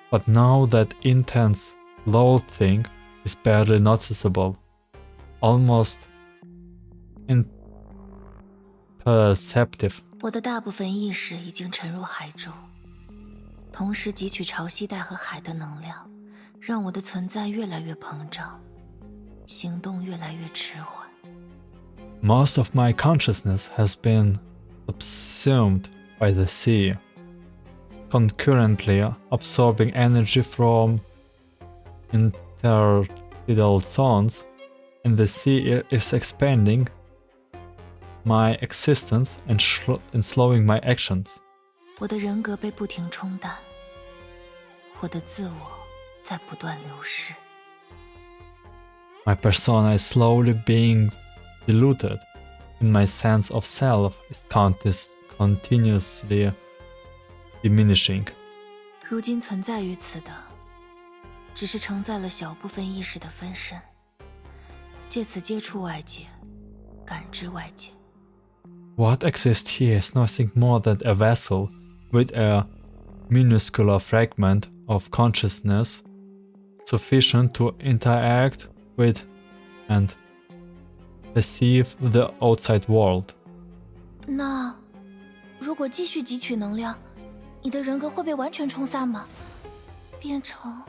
But now that intense loathing is barely noticeable, almost imperceptible. 我的大部分意识已经沉入海中，同时汲取潮汐带和海的能量，让我的存在越来越膨胀，行动越来越迟缓。 Most of my consciousness has been subsumed by the sea, concurrently absorbing energy from intertidal zones, and the sea is expanding my existence and slowing my actions. 我的人格被不停冲淡，我的自我在不断流逝。 My persona is slowly being diluted, and my sense of self is continuously diminishing. 如今存在于此的，只是承载了小部分意识的分身，借此接触外界，感知外界。 What exists here is nothing more than a vessel with a minuscule fragment of consciousness sufficient to interact with and perceive the outside world. 那如果继续汲取能量，你的人格会被完全冲散吗？变成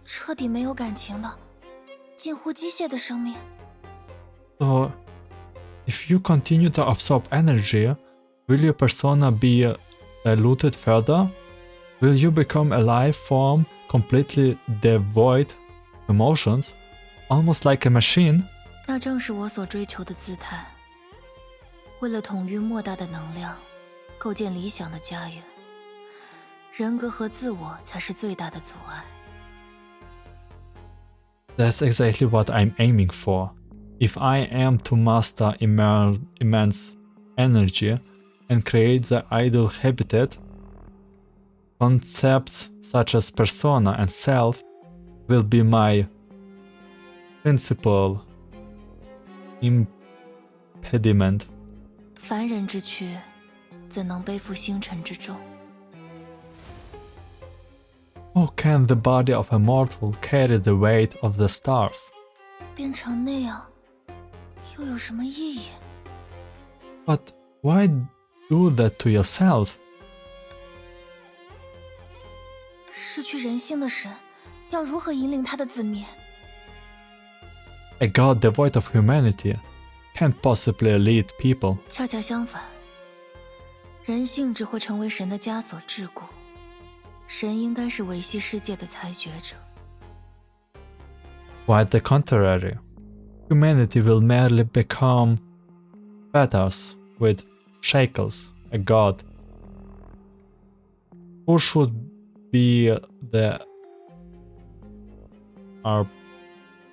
彻底没有感情的、近乎机械的生命？ So, if you continue to absorb energy, will your persona be diluted further? Will you become a life form completely devoid of emotions, almost like a machine? 那正是我所追求的姿态。为了统御莫大的能量，构建理想的家园，人格和自我才是最大的阻碍。 That's exactly what I'm aiming for. If I am to master immense energy and create the ideal habitat, concepts such as persona and self will be my principal impediment. 凡人之躯，怎能背负星辰之重？ How can the body of a mortal carry the weight of the stars? 变成那样，又有什么意义？ But why do that to yourself? 失去人性的神，要如何引领他的子民？ A god devoid of humanity can't possibly lead people. 恰恰相反，人性只会成为神的枷锁桎梏。神应该是维系世界的裁决者。 Quite the contrary. Humanity will merely become fetters with shackles, a god. Who should be the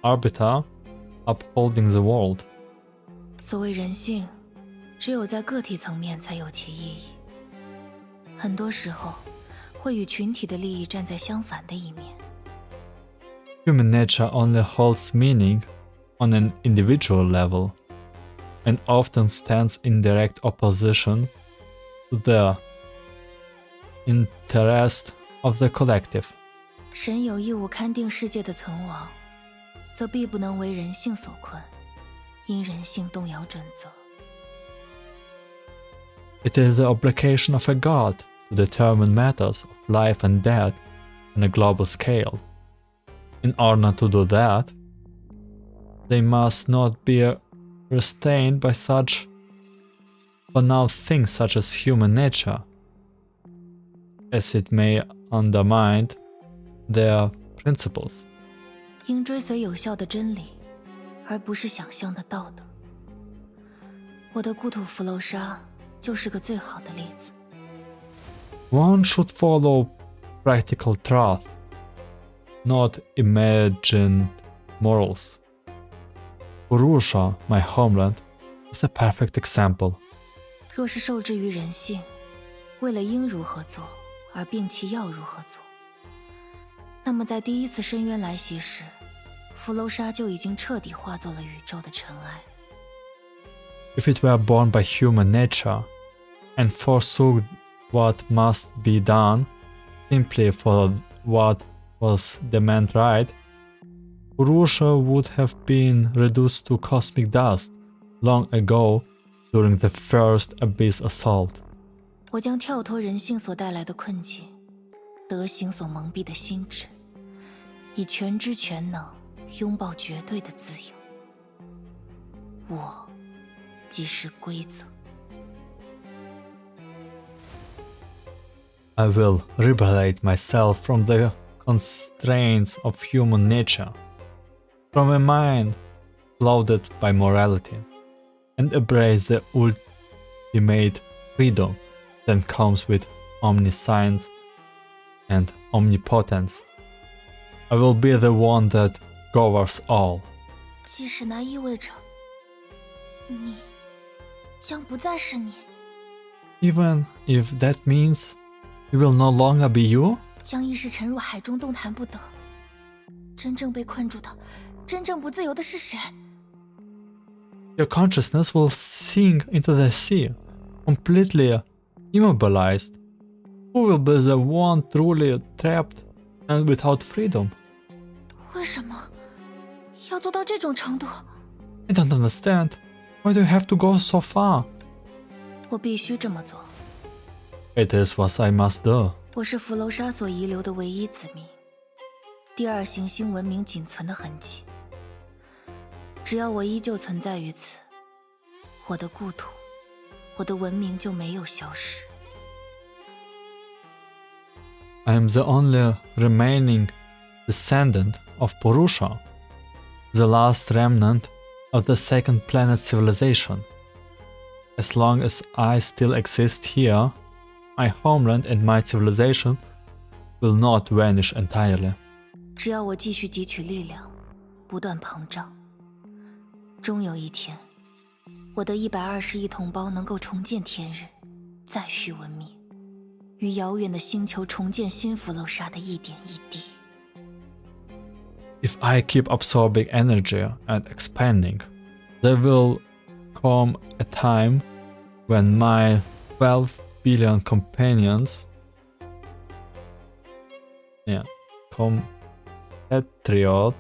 arbiter upholding the world? 所谓人性，只有在个体层面才有其意义。很多时候，会与群体的利益站在相反的一面。 Human nature only holds meaning on an individual level, and often stands in direct opposition to the interest of the collective. 神有义务勘定世界的存亡，则必不能为人性所困，因人性动摇准则。 It is the obligation of a god to determine matters of life and death on a global scale. In order to do that, they must not be restrained by such banal things such as human nature, as it may undermine their principles. 应追随有效的真理，而不是想象的道德。我的故土福楼沙就是个最好的例子。 One should follow practical truth, not imagined morals. Purusha, my homeland, is a perfect example. 若是受制于人性，为了应如何做而摒弃要如何做，那么在第一次深渊来袭时，福楼沙就已经彻底化作了宇宙的尘埃。If it were born by human nature and forsook what must be done simply for what was deemed right, Purusha would have been reduced to cosmic dust long ago during the first Abyss assault. 我将跳脱人性所带来的困境，德行所蒙蔽的心智，以全知全能拥抱绝对的自由。我即是规则。I will liberate myself from the constraints of human nature, from a mind clouded by morality, and embrace the ultimate freedom that comes with omniscience and omnipotence. I will be the one that governs all. 即使那意味着你将不再是你， Even if that means you will no longer be you? 将意识沉入海中动弹不得。真正被困住的，真正不自由的是谁？ Your consciousness will sink into the sea, completely immobilized. Who will be the one truly trapped and without freedom? 为什么要做到这种程度？ I don't understand. Why do you have to go so far? 我必须这么做。 It is what I must do. 我是福楼沙所遗留的唯一子民，第二行星文明仅存的痕迹。只要我依旧存在于此，我的故土，我的文明就没有消失。 I am the only remaining descendant of Purusha, the last remnant of the second planet civilization. As long as I still exist here, my homeland and my civilization will not vanish entirely. 只要我继续汲取力量，不断膨胀，终有一天，我的120亿同胞能够重见天日，再续文明，与遥远的星球重建新福楼沙的一点一滴。 If I keep absorbing energy and expanding, there will come a time when my 12 billion companions, compatriot,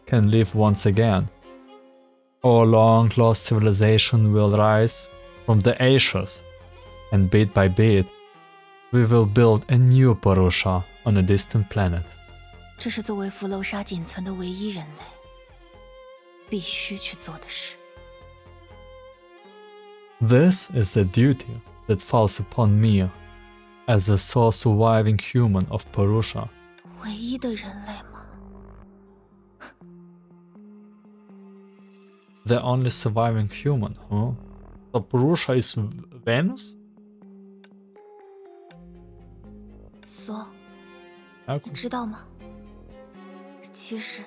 can live once again. Our long-lost civilization will rise from the ashes, and bit by bit, we will build a new Purusha on a distant planet. 这是作为福楼沙仅存的唯一人类必须去做的事。 This is the duty that falls upon me as the sole surviving human of Purusha. 唯一的人类吗？ The only surviving human, huh? So Purusha is Venus? 索， Okay. 你知道吗？其实，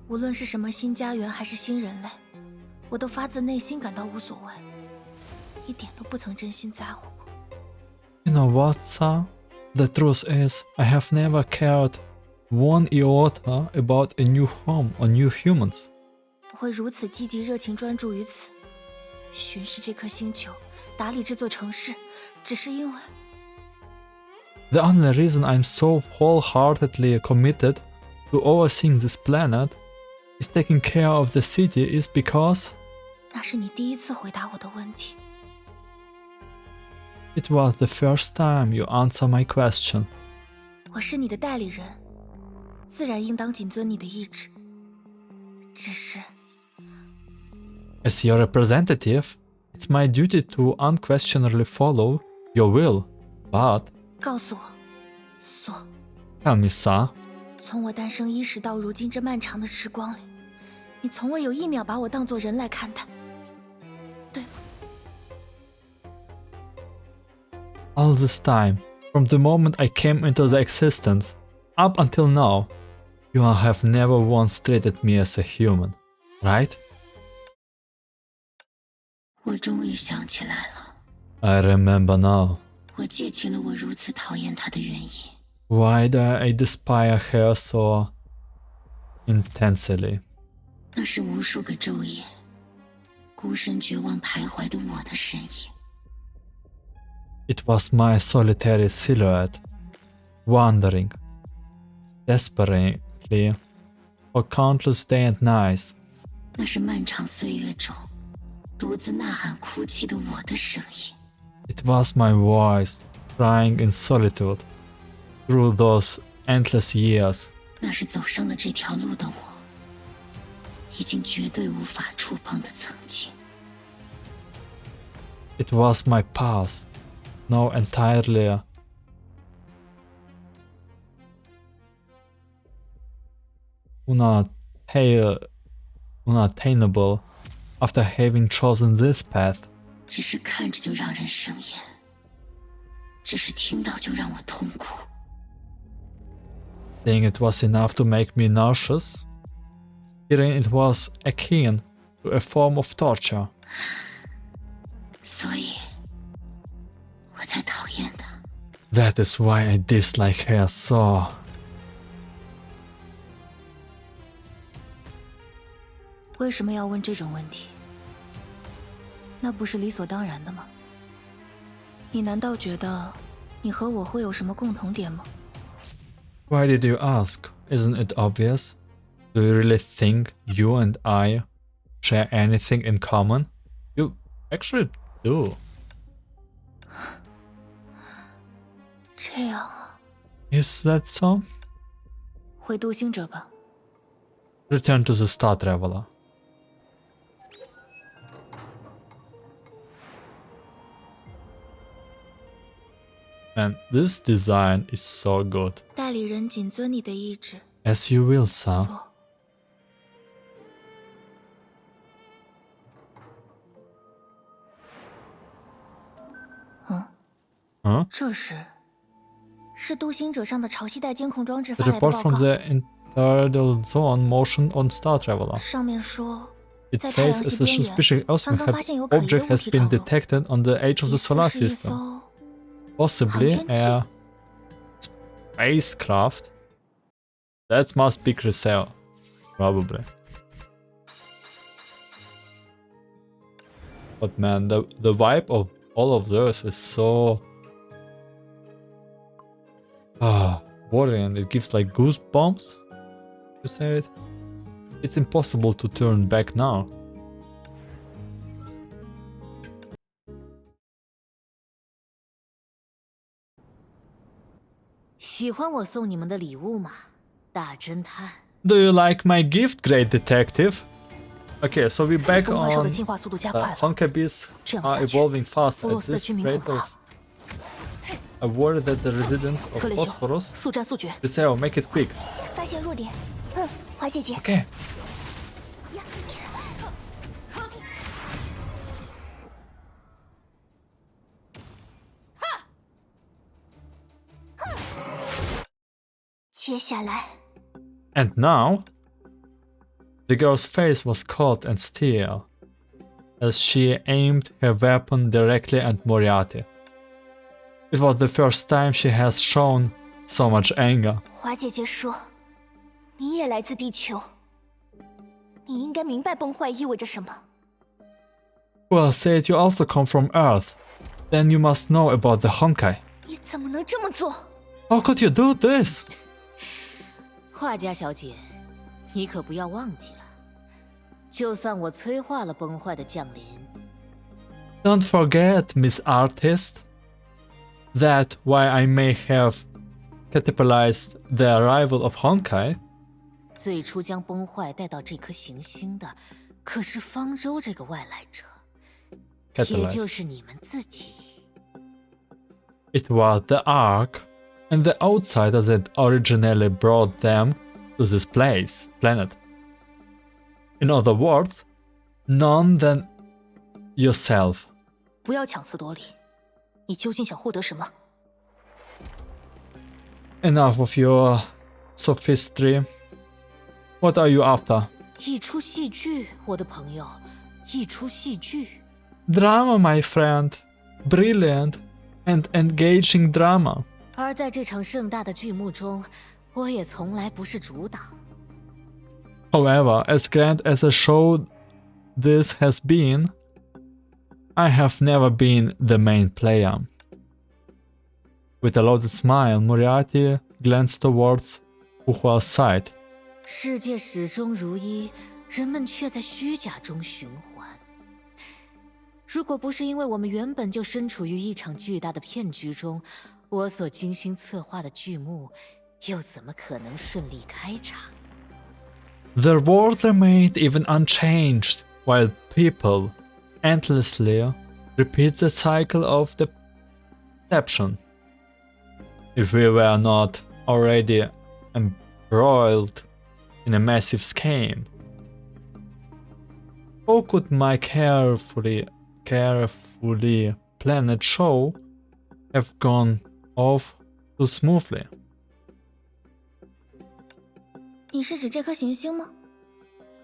无论是什么新家园还是新人类，我都发自内心感到无所谓，一点都不曾真心在乎过。 You know what, Sa? The truth is, I have never cared one iota about a new home or new humans. 我会如此积极、热情、专注于此，巡视这颗星球，打理这座城市，只是因为 The only reason I'm so wholeheartedly committed to overseeing this planet is taking care of the city is because 那是你第一次回答我的问题。 it was the first time you answered my question. 我是你的代理人，自然应当谨遵你的意志。只是 As your representative, it's my duty to unquestionably follow your will. But 告诉我，索， tell me, Sa, 从我诞生伊始到如今这漫长的时光里，你从未有一秒把我当作人来看待，对吗？ all this time, from the moment I came into the existence, up until now, you have never once treated me as a human. right? 我终于想起来了， I remember now. 我记起了我如此讨厌她的原因。 Why do I despise her so intensely? 那是无数个昼夜，孤身绝望徘徊的我的身影。 It was my solitary silhouette, wandering desperately for countless days and nights. 那是漫长岁月中独自呐喊哭泣的我的声音。 It was my voice crying in solitude through those endless years. 那是走上了这条路的我，已经绝对无法触碰的曾经。 It was my past, now entirely unattainable after having chosen this path. 只是看着就让人生厌，只是听到就让我痛苦。 Saying it was enough to make me nauseous, hearing it was akin to a form of torture. 所以，我才讨厌她。 That is why I dislike her so. 为什么要问这种问题？那不是理所当然的吗？你难道觉得你和我会有什么共同点吗？ Why did you ask? Isn't it obvious? Do you really think you and I share anything in common? You actually do. 这样啊， Is that so? 回独行者吧。 Return to the Star Traveler. And this design is so good. 代理人谨遵你的意志。 As you will, son. 所Huh? 这是独行者上的潮汐带监控装置 The 发来的 report 报 from 告。 the Internal Zone motion on Star Traveler. 上面说， It 在太 says 阳 a 系边缘 suspicious 刚刚发现有可疑的 object 物 has 体 been 闯入， detected on the edge of 疑 the 似 solar 是一 system. 艘 Possibly 航天器。 a spacecraft. That must be Crisel. Probably. But man, the vibe of all of this is so worrying. It gives like goosebumps. You say it? It's impossible to turn back now. 喜欢我送你们的礼物吗，大侦探？ Do you like my gift, great detective? Okay, so we're back 崩坏兽的 on 进化速度加快了。 Honkai beasts 这样 are 下去， evolving fast 弗 at 洛斯的 this 居民恐 rate 怕 of... I worry that the residents of 克雷熊 Phosphorus... 速战速决。 Crisel, make it quick. 发现弱点。华姐姐。 Okay. 接下来， And now, the girl's face was cold and still, as she aimed her weapon directly at Moriarty. It was the first time she has shown so much anger. 华姐姐说，你也来自地球，你应该明白崩坏意味着什么。 Well, said you also come from Earth. Then you must know about the Honkai. 你怎么能这么做？ How could you do this? 画家小姐，你可不要忘记了，就算我催化了崩坏的降临， Don't forget, Miss Artist, that while I may have catapulted the arrival of Honkai, 最初将崩坏带到这颗行星的，可是方舟这个外来者，也就 catalyzed. 是你们自己。 It was the Ark and the outsider that originally brought them to this planet. In other words, none than yourself. 不要强词夺理，你究竟想获得什么？ Enough of your sophistry. What are you after? 一出戏剧，我的朋友，一出戏剧。Drama, my friend. Brilliant and engaging drama. 而在这场盛大的剧目中，我也从来不是主导。However, as grand as a show this has been, I have never been the main player. With a loaded smile, Moriarty glanced towards Puhua's side. 世界始终如一，人们却在虚假中循环。如果不是因为我们原本就身处于一场巨大的骗局中，我所精心策划的剧目又怎么可能顺利开场？ The world remained even unchanged, while people endlessly repeat the cycle of deception. If we were not already embroiled in a massive scheme, how could my carefully planned show have gone off so smoothly? 你是指这颗行星吗？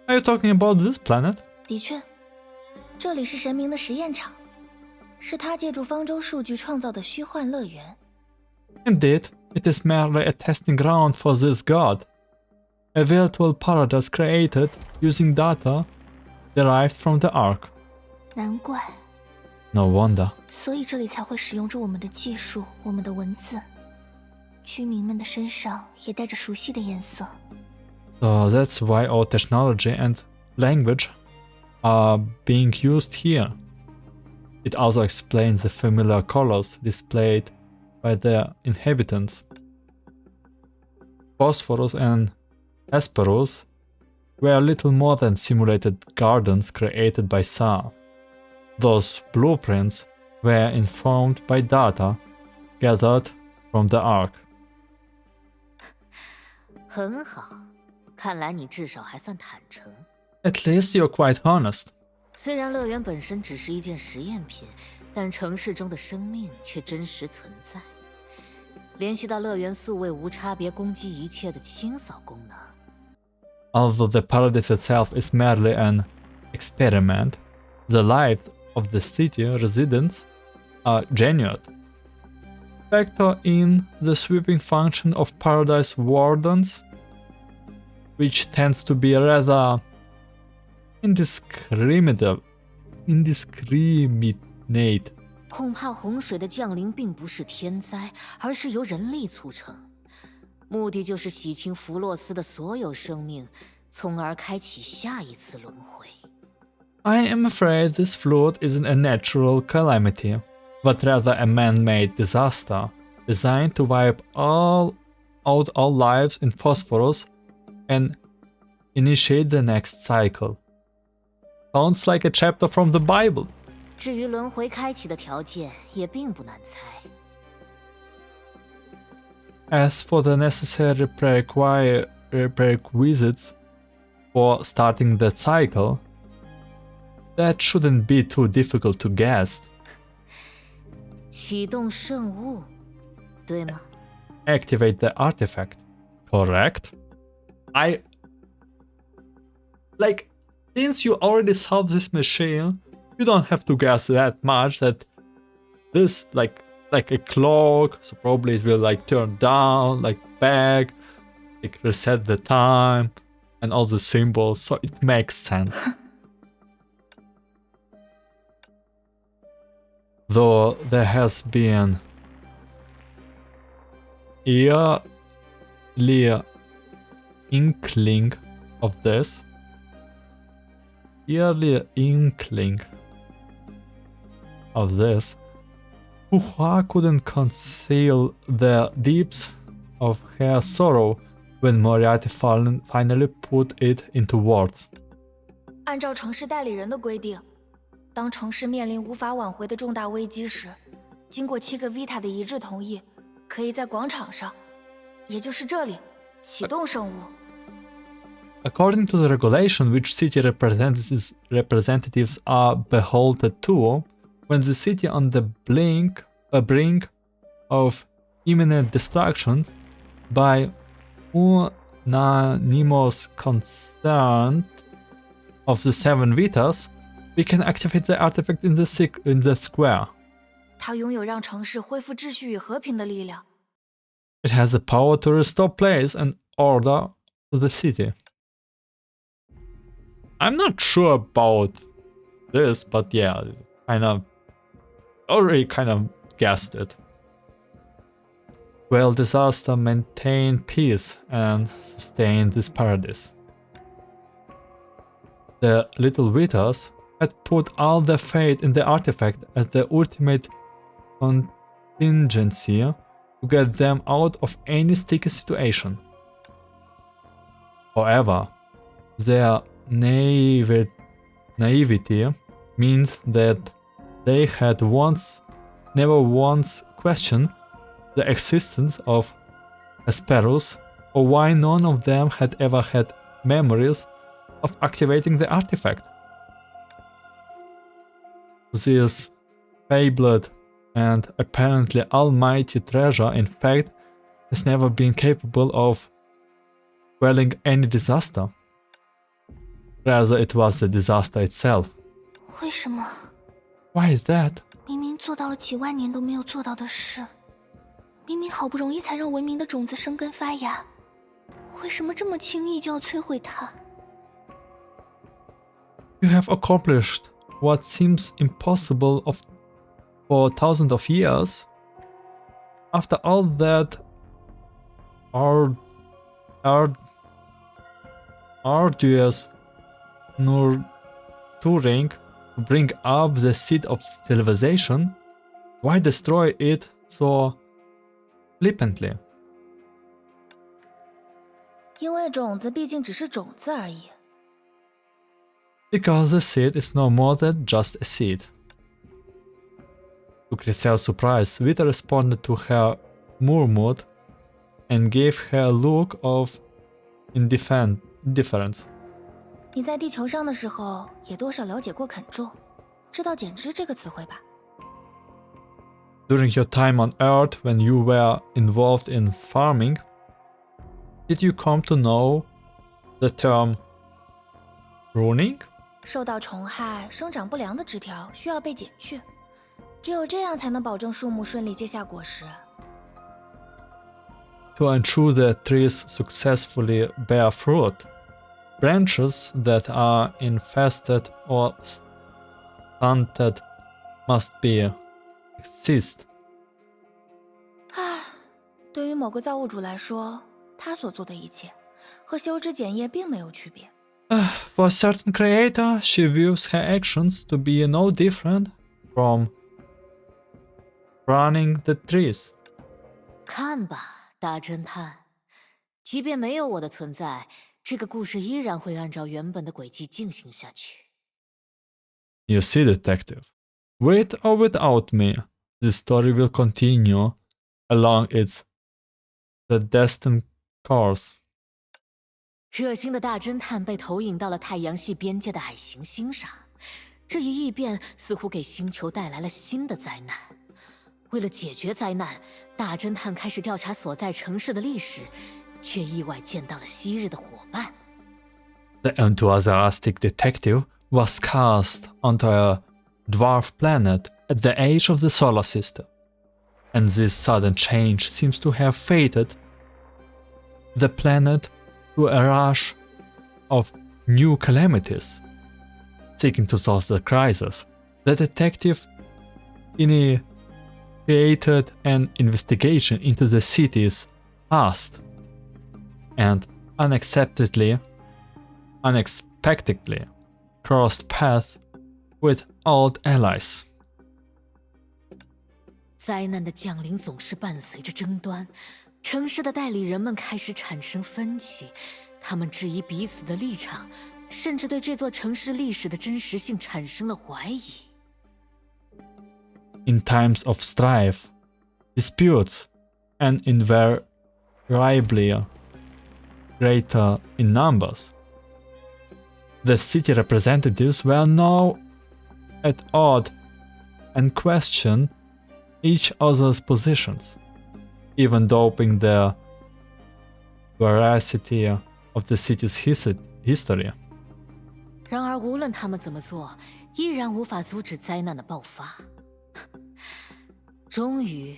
Are you talking about this planet? 的确，这里是神明的实验场，是他借助方舟数据创造的虚幻乐园。Indeed, it is merely a testing ground for this god, a virtual paradise created using data derived from the Ark. 难怪， No wonder. 所以这里才会使用着我们的技术，我们的文字。居民们的身上也带着熟悉的颜色。So that's why our technology and language are being used here. It also explains the familiar colors displayed by the inhabitants. Phosphorus and Hesperus were little more than simulated gardens created by Sa. Those blueprints were informed by data gathered from the Ark. 很好，看来你至少还算坦诚。 At least you're quite honest. 虽然乐园本身只是一件实验品，但城市中的生命却真实存在。联系到乐园素未无差别攻击一切的清扫功能。Although the paradise itself is merely an experiment, the lives of the city residents are genuine. Factor in the sweeping function of paradise wardens, which tends to be rather indiscriminate. 恐怕洪水的降临并不是天灾，而是由人力促成，目的就是洗清弗洛斯的所有生命，从而开启下一次轮回。I am afraid this flood isn't a natural calamity, but rather a man-made disaster designed to wipe out all lives in Phosphorus and initiate the next cycle. Sounds like a chapter from the Bible. 至于轮回开启的条件，也并不难猜。As for the necessary prerequisites for starting the cycle, that shouldn't be too difficult to guess. 启动圣物，对吗？ Activate the artifact, correct? Since you already solved this machine, you don't have to guess that much that this like a clock, so probably it will turn down, back, reset the time and all the symbols, so it makes sense. Though there has been early inkling of this. Puhua couldn't conceal the depths of her sorrow when Moriarty finally put it into words. 按照城市代理人的规定，当城市面临无法挽回的重大危机时，经过7个 Vita 的一致同意，可以在广场上，也就是这里，启动圣物。According to the regulation which city representatives are beholden to, when the city on the brink of imminent destruction by unanimous consent of the 7 Vitas, we can activate the artifact in the square. 它拥有让城市恢复秩序与和平的力量。 It has the power to restore place and order to the city. I'm not sure about this, but yeah, already kind of guessed it. Quell disaster, maintain peace, and sustain this paradise. The Little Vitas had put all their faith in the artifact as the ultimate contingency to get them out of any sticky situation. However, their naivety means that they had never once questioned the existence of Hesperus, or why none of them had ever had memories of activating the artifact. This fabled and apparently almighty treasure, in fact, has never been capable of quelling any disaster. Rather, it was the disaster itself. 为什么？ Why is that? 明明做到了几万年都没有做到的事，明明好不容易才让文明的种子生根发芽，为什么这么轻易就要摧毁它？ You have accomplished what seems impossible for thousands of years. After all that arduous nurturing to bring up the seed of civilization, why destroy it so flippantly? 因为种子毕竟只是种子而已。 Because the seed is no more than just a seed. To Grisel's surprise, Vita responded to her murmur and gave her a look of indifference. 你在地球上的时候，也多少了解过肯种，知道减脂这个词汇吧？ During your time on Earth, when you were involved in farming, did you come to know the term pruning? 受到虫害、生长不良的枝条需要被剪去，只有这样才能保证树木顺利结下果实。 To ensure that trees successfully bear fruit, branches that are infested or stunted must be excised. 唉，对于某个造物主来说，他所做的一切和修枝剪叶并没有区别。 For a certain creator, she views her actions to be no different from pruning the trees. 看吧，大侦探，即便没有我的存在，这个故事依然会按照原本的轨迹进行下去。 You see, detective, with or without me, the story will continue along its predestined course. 热心的大侦探被投影到了太阳系边界的矮行星上，这一异变似乎给星球带来了新的灾难。为了解决灾难，大侦探开始调查所在城市的历史，却意外见到了昔日的伙伴。The enthusiastic detective was cast onto a dwarf planet at the edge of the solar system, and this sudden change seems to have fated the planet to a rush of new calamities. Seeking to solve the crisis, the detective initiated an investigation into the city's past and unexpectedly crossed paths with old allies. 灾难的降临总是伴随着争端，城市的代理人们开始产生分歧，他们质疑彼此的立场，甚至对这座城市历史的真实性产生了怀疑。In times of strife, disputes, and invariably greater in numbers, the city representatives were now at odds and questioned each other's positions, even doping their veracity of the city's history. 然而，无论他们怎么做，依然无法阻止灾难的爆发。终于，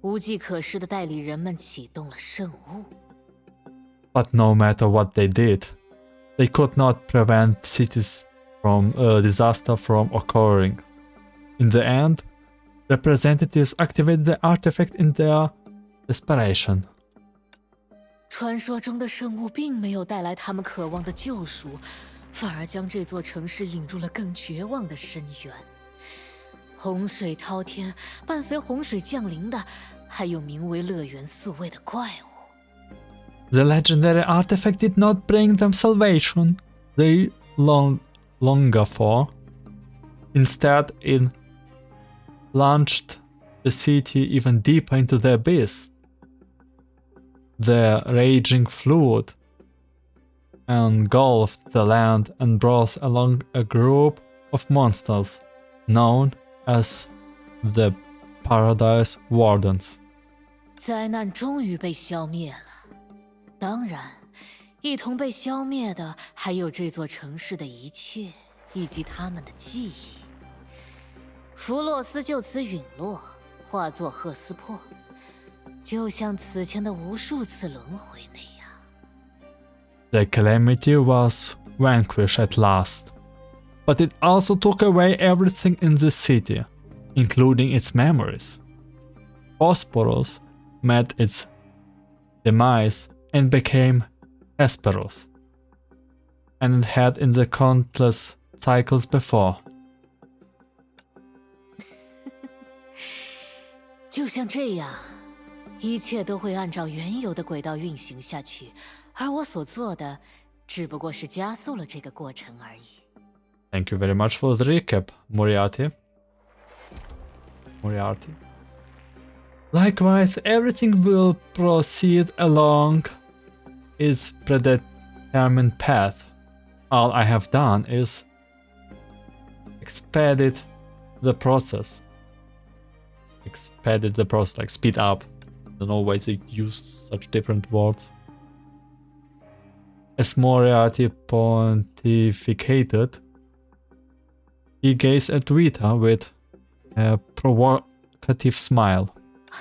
无计可施的代理人们启动了圣物。But no matter what they did, they could not prevent cities from disaster from occurring. In the end, representatives activated the artifact in their desperation. 传说中的圣物并没有带来他们渴望的救赎，反而将这座城市引入了更绝望的深渊。洪水滔天，伴随洪水降临的，还有名为乐园宿卫的怪物。The legendary artifact did not bring them salvation they longer for. Instead, it plunged the city even deeper into the abyss. The raging flood engulfed the land and brought along a group of monsters known as the Paradise Wardens. 灾难终于被消灭了，当然，一同被消灭的还有这座城市的一切以及他们的记忆。弗洛斯就此陨落，化作赫斯珀，就像此前的无数次轮回那样。The calamity was vanquished at last, but it also took away everything in the city, including its memories. Bosporus met its demise and became Hesperus, and it had in the countless cycles before. 就像这样，一切都会按照原有的轨道运行下去，而我所做的只不过是加速了这个过程而已。Thank you very much for the recap, Moriarty. Likewise, everything will proceed along its predetermined path. All I have done is expedite the process. Expedite the process, like speed up. I don't know why they used such different words. As Moriarty pontificated, he gazed at Vita with a provocative smile.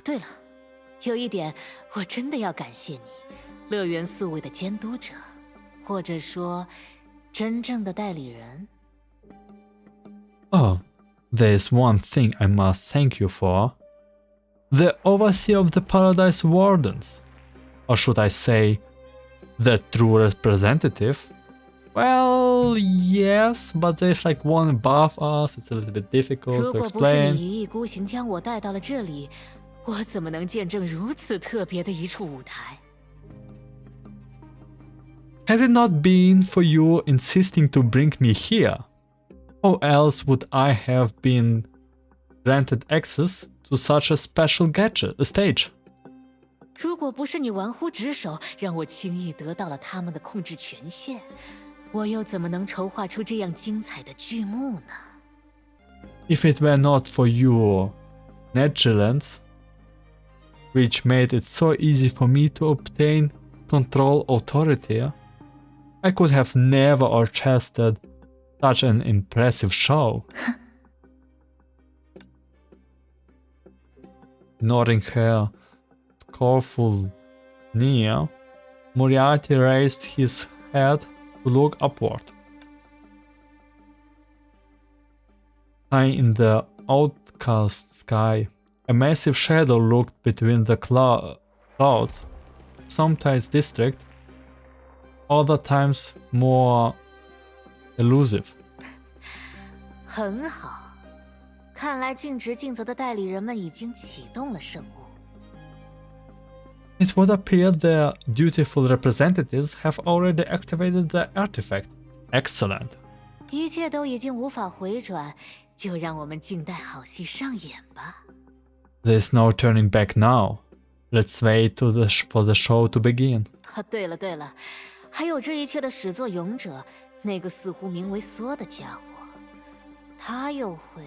对了，有一点我真的要感谢你，乐园宿卫的监督者，或者说真正的代理人。Oh, there's one thing I must thank you for. The overseer of the Paradise Wardens. Or should I say, the true representative? Well, yes, but there's like one above us. It's a little bit difficult 如 to 果不是 explain. 你一意孤行将我带到了这里，我怎么能见证如此特别的一处舞台？ Had it not been for you insisting to bring me here, how else would I have been granted access to such a special stage? 如果不是你玩忽职守，让我轻易得到了他们的控制权限，我又怎么能筹划出这样精彩的剧目呢？ If it were not for your negligence, which made it so easy for me to obtain control authority, I could have never orchestrated such an impressive show. Ignoring her scornful sneer, Moriarty raised his head to look upward. High in the outcast sky, a massive shadow looked between the clouds, sometimes distinct, other times more elusive. 很好，看来尽职尽责的代理人们已经启动了圣物。 It would appear the dutiful representatives have already activated the artifact. Excellent. 一切都已经无法回转，就让我们静待好戏上演吧。 There's no turning back now. Let's wait for the show to begin. 对了，还有这一切的始作俑者，那个似乎名为梭的家伙，他又会……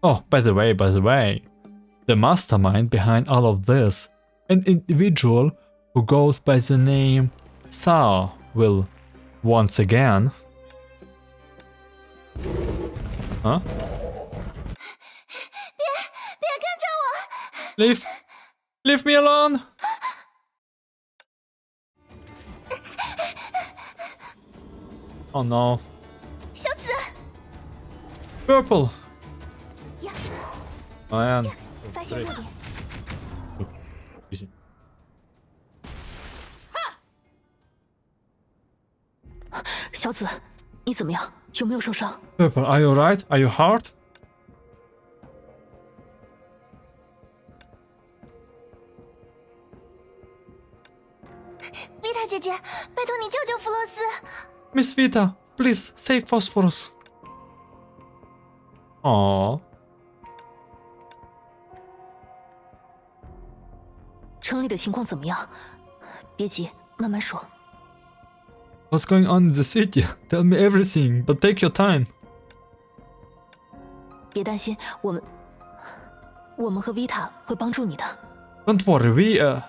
Oh, by the way, the mastermind behind all of this, an individual who goes by the name Sao, will once again... Huh? Leave me alone! Oh no. Purple! Man. 发现弱点， Easy. 小紫，你怎么样？有没有受伤？ Purple, are you alright? Are you hurt? 维塔姐姐，拜托你救救弗洛斯。 Miss Vita, please save Phosphorus. Aww. 城里的情况怎么样？别急，慢慢说。 What's going on in the city? Tell me everything, but take your time. 别担心，我们和维塔会帮助你的。 Don't worry,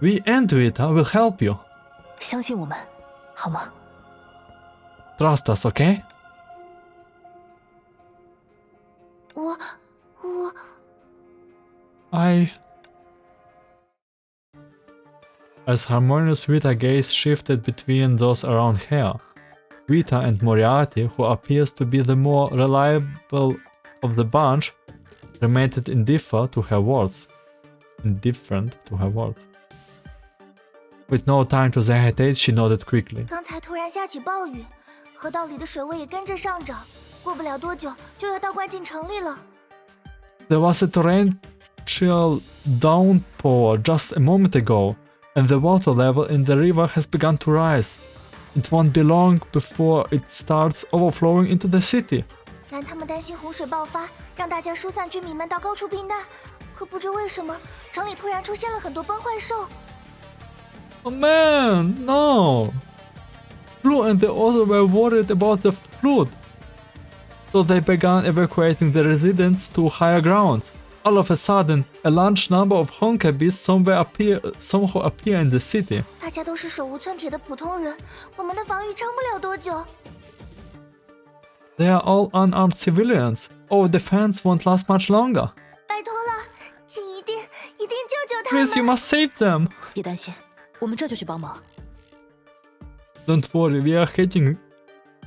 we and Vita will help you. 相信我们，好吗？ Trust us, okay? 我 As harmonious Vita gaze shifted between those around her, Vita and Moriarty, who appears to be the more reliable of the bunch, remained indifferent to her words. With no time to hesitate, she nodded quickly. 刚才突然下起暴雨，河道里的水位也跟着上涨，过不了多久就要倒灌进城里了。 There was a torrential downpour just a moment ago, and the water level in the river has begun to rise. It won't be long before it starts overflowing into the city. 但他们担心洪水爆发，让大家疏散居民们到高处避难。可不知为什么，城里突然出现了很多崩坏兽。 Oh man, no! Blue and the others were worried about the flood, so they began evacuating the residents to higher ground. All of a sudden, a large number of Honkai beasts somehow appear in the city. 大家都是手无寸铁的普通人，我们的防御撑不了多久。 They are all unarmed civilians. Our defense won't last much longer. 拜托了，请一定救救他们！ Please, you must save them. 别担心，我们这就去帮忙。 Don't worry, we are heading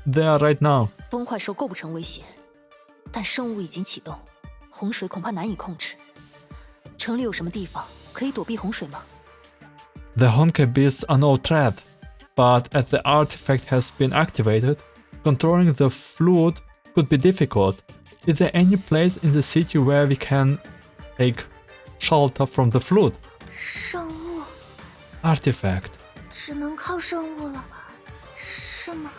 there right now. 崩坏兽构不成威胁，但生物已经启动，洪水恐怕难以控制。城里有什么地方可以躲避洪水吗？ The Honkai beasts are no threat, but as the artifact has been activated, controlling the flood could be difficult. Is there any place in the city where we can take shelter from the flood? 生物 Artifact. 只能靠生物了，是吗？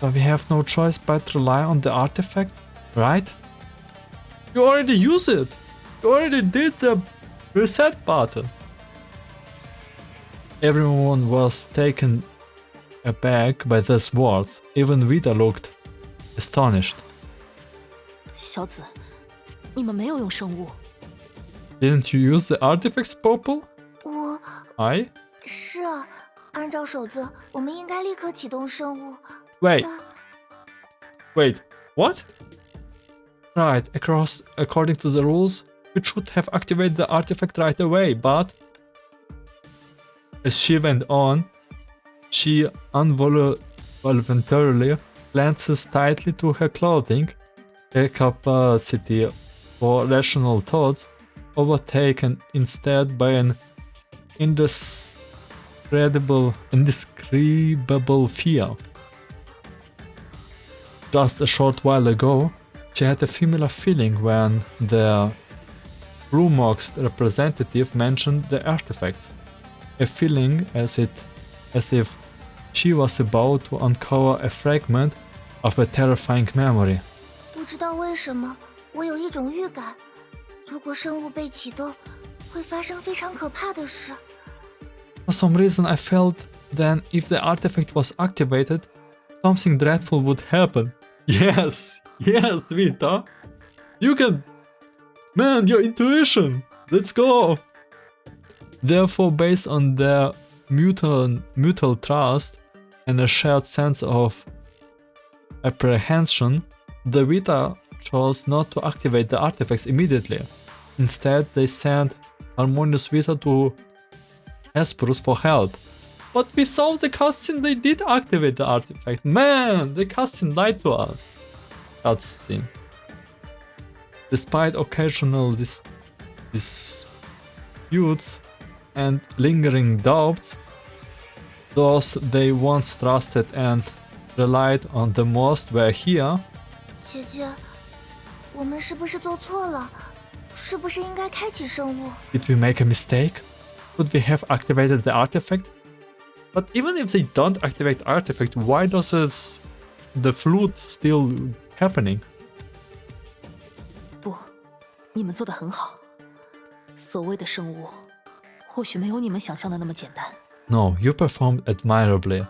So we have no choice but to rely on the artifact, right? You already used it! You already did the reset button! Everyone was taken aback by these words. Even Vita looked astonished. 小紫，你们没有用生物。 Didn't you use the artifacts, Purple? 我 I? 是啊，按照守则，我们应该立刻启动生物。 Wait. Wait, what? Right, according to the rules, we should have activated the artifact right away, but... As she went on, she involuntarily glances tightly to her clothing, her capacity for rational thoughts overtaken instead by an indescribable fear. Just a short while ago, she had a familiar feeling when the Brumok's representative mentioned the artifacts. A feeling as if she was about to uncover a fragment of a terrifying memory. 不知道为什么，我有一种预感，如果生物被启动，会发生非常可怕的事。 For some reason, I felt then if the artifact was activated, something dreadful would happen. Yes, Vita. You can... Man, your intuition. Let's go. Therefore, based on their mutual trust and a shared sense of apprehension, the Vita chose not to activate the artifacts immediately. Instead, they sent Harmonious Vita to Hesperus for help. But we saw the cutscene, they did activate the artifact. Man, the cutscene lied to us. Cutscene. Despite occasional disputes and lingering doubts, those they once trusted and relied on the most were here. 姐姐，我们是不是做错了？是不是应该开启圣物？ Did we make a mistake? Could we have activated the artifact? But even if they don't activate the artifact, why does the flute still happening? 不，你们做得很好。所谓的圣物，或许没有你们想象的那么简单。No, you performed admirably.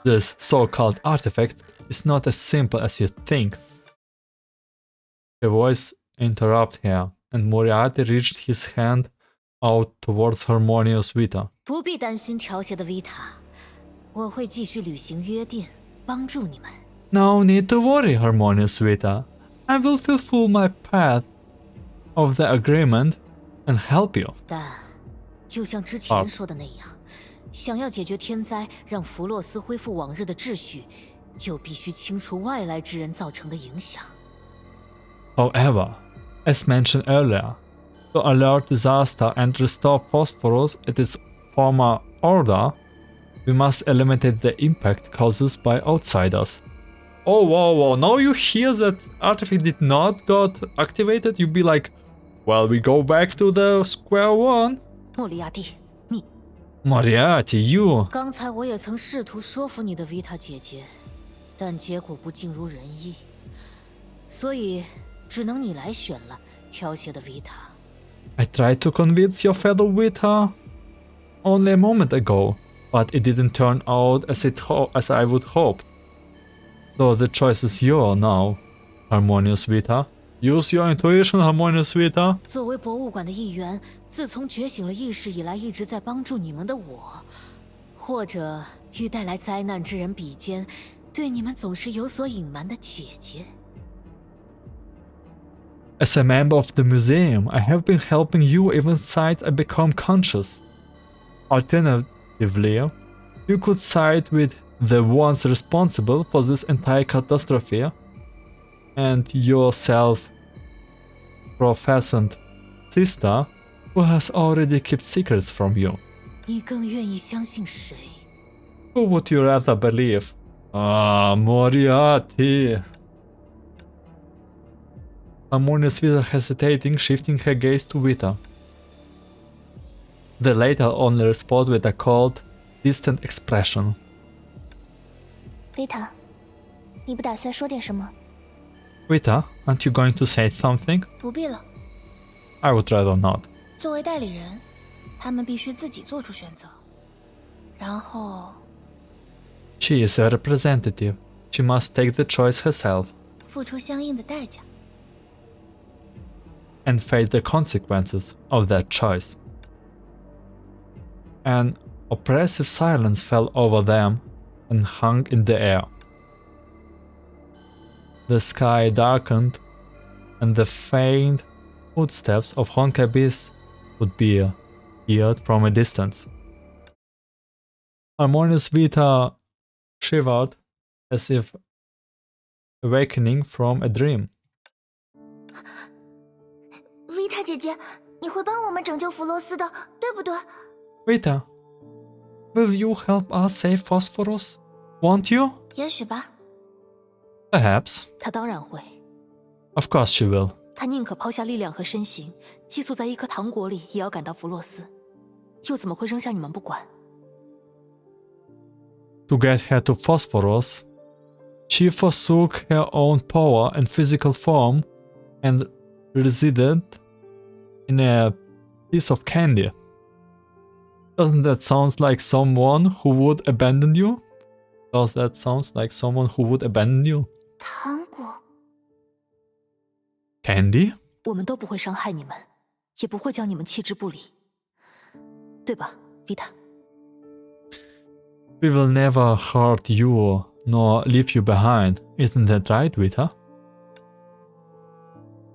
This so-called artifact is not as simple as you think. A voice interrupted her, and Moriarty reached his hand out towards Harmonious Vita. 不必担心调邪的 Vita， 我会继续履行约定，帮助你们。No need to worry, Harmonious Vita. I will fulfill my part of the agreement and help you. 但就像之前说的那样，想要解决天灾，让弗洛斯恢复往日的秩序，就必须清除外来之人造成的影响。However, as mentioned earlier, to alert disaster and restore Phosphorus at its former order, we must eliminate the impact causes by outsiders. Oh wow, now you hear that artifact did not got activated, you'd be like, well, we go back to the square one. 莫里亚蒂，你 Moriarty, you. 刚才我也曾试图说服你的 Vita 姐姐，但结果不尽如人意，所以只能你来选了调邪的 Vita。 I tried to convince your fellow Vita only a moment ago, but it didn't turn out as I would hoped. So the choice is yours now, Harmonious Vita. Use your intuition, Harmonious Vita. 作为博物馆的一员，自从觉醒了意识以来，一直在帮助你们的我，或者与带来灾难之人比肩，对你们总是有所隐瞒的姐姐。 As a member of the museum, I have been helping you even since I become conscious. Alternatively, you could side with the ones responsible for this entire catastrophe and your self-professed sister who has already kept secrets from you. 你更愿意相信谁？ Who would you rather believe? Moriarty. Harmonious Vita hesitating, shifting her gaze to Vita. The latter only responded with a cold, distant expression. Vita，你不打算说点什么？ Vita, aren't you going to say something? 不必了。 I would rather not. 作为代理人，他们必须自己做出选择，然后 She is a representative. She must take the choice herself 付出相应的代价。 and face the consequences of that choice. An oppressive silence fell over them and hung in the air. The sky darkened, and the faint footsteps of Honkai Beasts could be heard from a distance. Harmonious Vita shivered as if awakening from a dream. Vita 姐姐，你会帮我们拯救弗罗斯的，对不对？ Vita, will you help us save Phosphorus? Won't you? 也许吧。 Perhaps. 他当然会， Of course she will. 他宁可抛下力量和身形，寄宿在一颗糖果里，也要赶到弗洛斯，又怎么会扔下你们不管？ To get her to Phosphorus, she forsook her own power and physical form and resided in a piece of candy. Doesn't that sound like someone who would abandon you? Does that sound like someone who would abandon you? 糖果， Candy? 我们都不会伤害你们，也不会将你们弃之不理。对吧，维塔？ We will never hurt you nor leave you behind, isn't that right, Vita?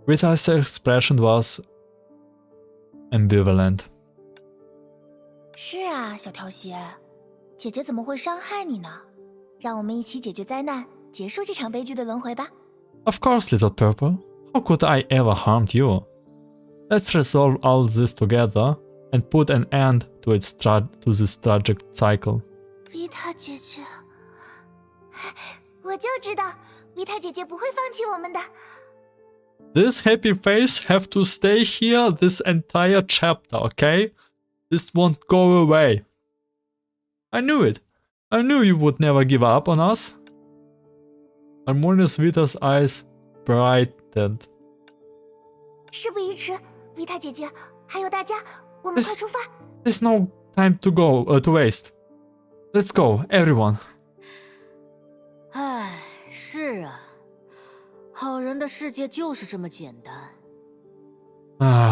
Vita's expression was ambivalent. 是啊，小条鞋，姐姐怎么会伤害你呢？让我们一起解决灾难，结束这场悲剧的轮回吧。Of course, little purple. How could I ever harm you? Let's resolve all this together and put an end to this tragic cycle. 维塔姐姐，我就知道维塔姐姐不会放弃我们的。This happy face have to stay here this entire chapter, okay? This won't go away. I knew it. I knew you would never give up on us. Harmonious Vita's eyes brightened. 事不宜迟，维塔姐姐，还有大家，我们快出发。There's no time to to waste. Let's go, everyone. 唉，是啊，好人的世界就是这么简单。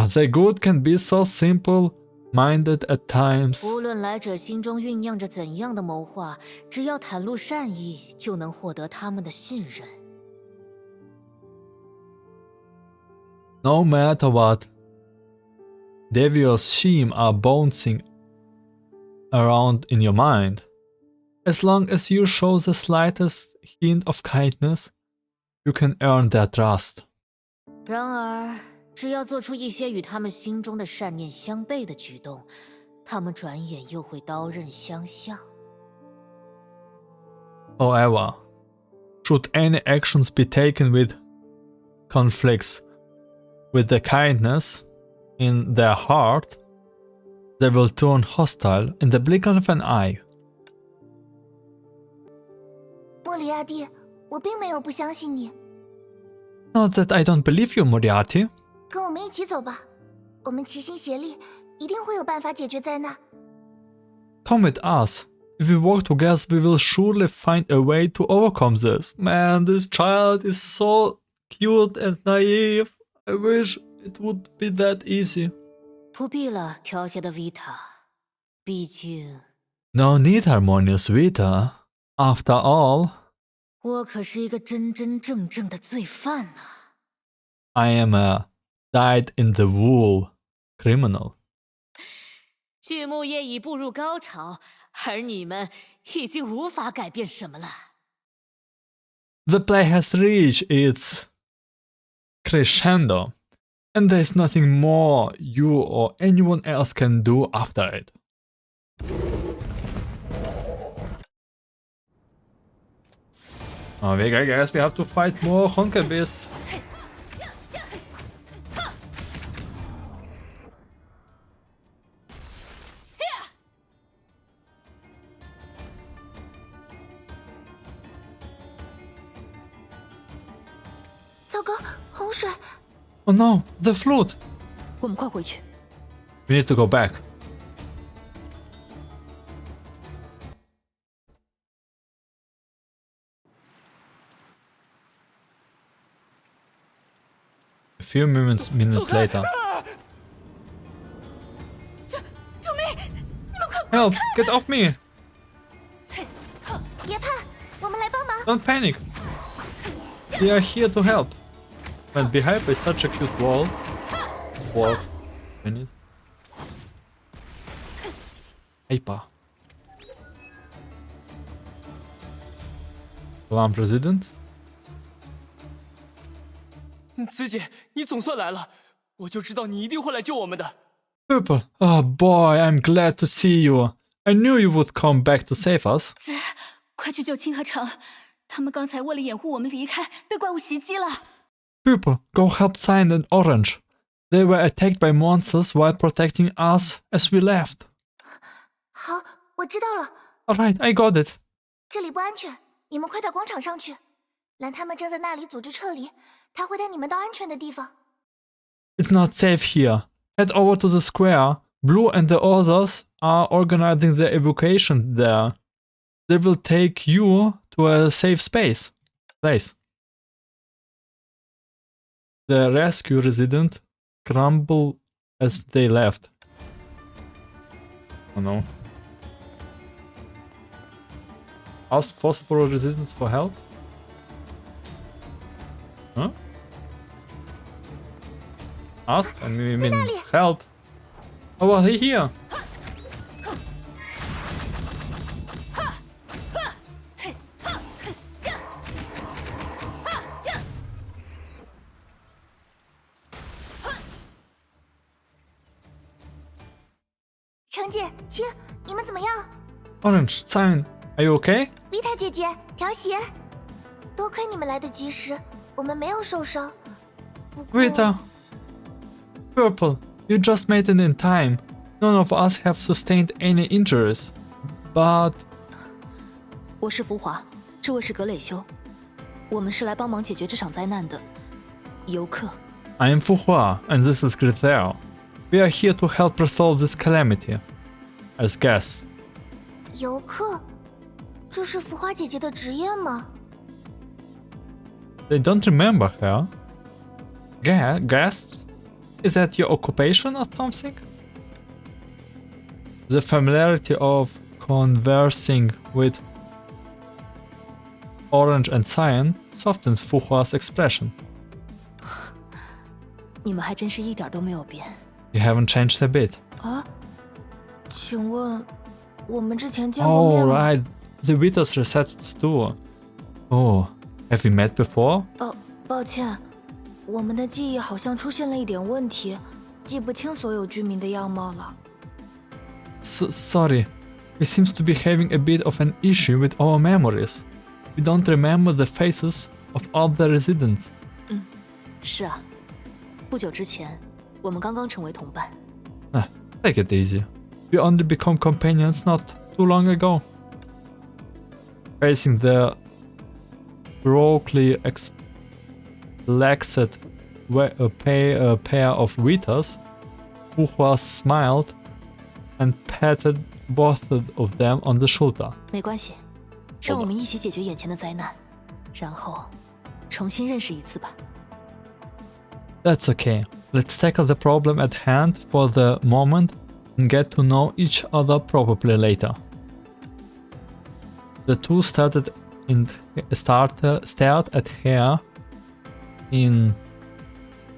The good can be so simple-minded at times. 无论来者心中酝酿着怎样的谋划，只要袒露善意，就能获得他们的信任。No matter what devious scheme are bouncing around in your mind, as long as you show the slightest hint of kindness, you can earn their trust. 然而，只要做出一些与他们心中的善念相悖的举动，他们转眼又会刀刃相向。However, should any actions be taken with conflicts with the kindness in their heart, they will turn hostile in the blink of an eye. 莫里亚蒂，我并没有不相信你。 Not that I don't believe you, Moriarty. 跟我们一起走吧，我们齐心协力，一定会有办法解决灾难。 Come with us. If we work together, we will surely find a way to overcome this. Man, this child is so cute and naive. I wish it would be that easy. 不必了，调谐的维塔，毕竟 No need, Harmonious Vita. After all, 我可是一个真真正正的罪犯啊！ I am a dyed-in-the-wool criminal. 剧目业已步入高潮，而你们已经无法改变什么了。 The play has reached its crescendo, and there's nothing more you or anyone else can do after it. I guess we have to fight more Honkai beasts. 糟糕，洪水！ Oh no, the flute! 我们快回去。 We need to go back. A few minutes later. 救命！你们快 Help! Get off me! 别怕，我们来帮忙。 Don't panic! We are here to help. Man, behind is such a cute wall. Wall. Aipa. Lamp Resident? 慈姐，你总算来了，我就知道你一定会来救我们的。 Purple. Oh boy, I'm glad to see you. I knew you would come back to save us. 快去救清河城！他们刚才为了掩护我们离开，被怪物袭击了。 Purple, go help Cyan and Orange. They were attacked by monsters while protecting us as we left. 好，我知道了。 Alright, I got it. 这里不安全，你们快到广场上去。蓝他们正在那里组织撤离，他会带你们到安全的地方。 It's not safe here. Head over to the square. Blue and the others are organizing the evacuation there. They will take you to a safe place. The rescue resident crumbled as they left. Oh no. Ask Phosphorus residents for help? Huh? Ask? I mean help. Oh, well, he here. 橙姐、亲，你们怎么样？ Orange, Cyan, are you okay? 丽塔姐姐，条鞋。多亏你们来得及时，我们没有受伤。不过 Vita. Purple, you just made it in time. None of us have sustained any injuries. But 我是福华，这位是格蕾修，我们是来帮忙解决这场灾难的游客。 I am Fuhua, and this is Grithel. We are here to help resolve this calamity. As guests. 游客，这是浮华姐姐的职业吗？ They don't remember her. Guests? Is that your occupation or something? The familiarity of conversing with Orange and Cyan softens Fuhua's expression. 你们还真是一点都没有变。 You haven't changed a bit. 啊？请问，我们之前见过面 Oh, 吗？ right. The Vitas reset store. Oh, have we met before? 抱歉，我们的记忆好像出现了一点问题，记不清所有居民的样貌了。 Sorry. We seems to be having a bit of an issue with our memories. We don't remember the faces of all the residents. 是啊，不久之前，我们刚刚成为同伴。 Take it easy. We only become companions not too long ago. Facing the broadly relaxed pair of Vitas, Fuhua smiled and patted both of them on the shoulder. 没关系，让我们一起解决眼前的灾难，然后重新认识一次吧。 That's okay. Let's tackle the problem at hand for the moment and get to know each other probably later. The two stared at her in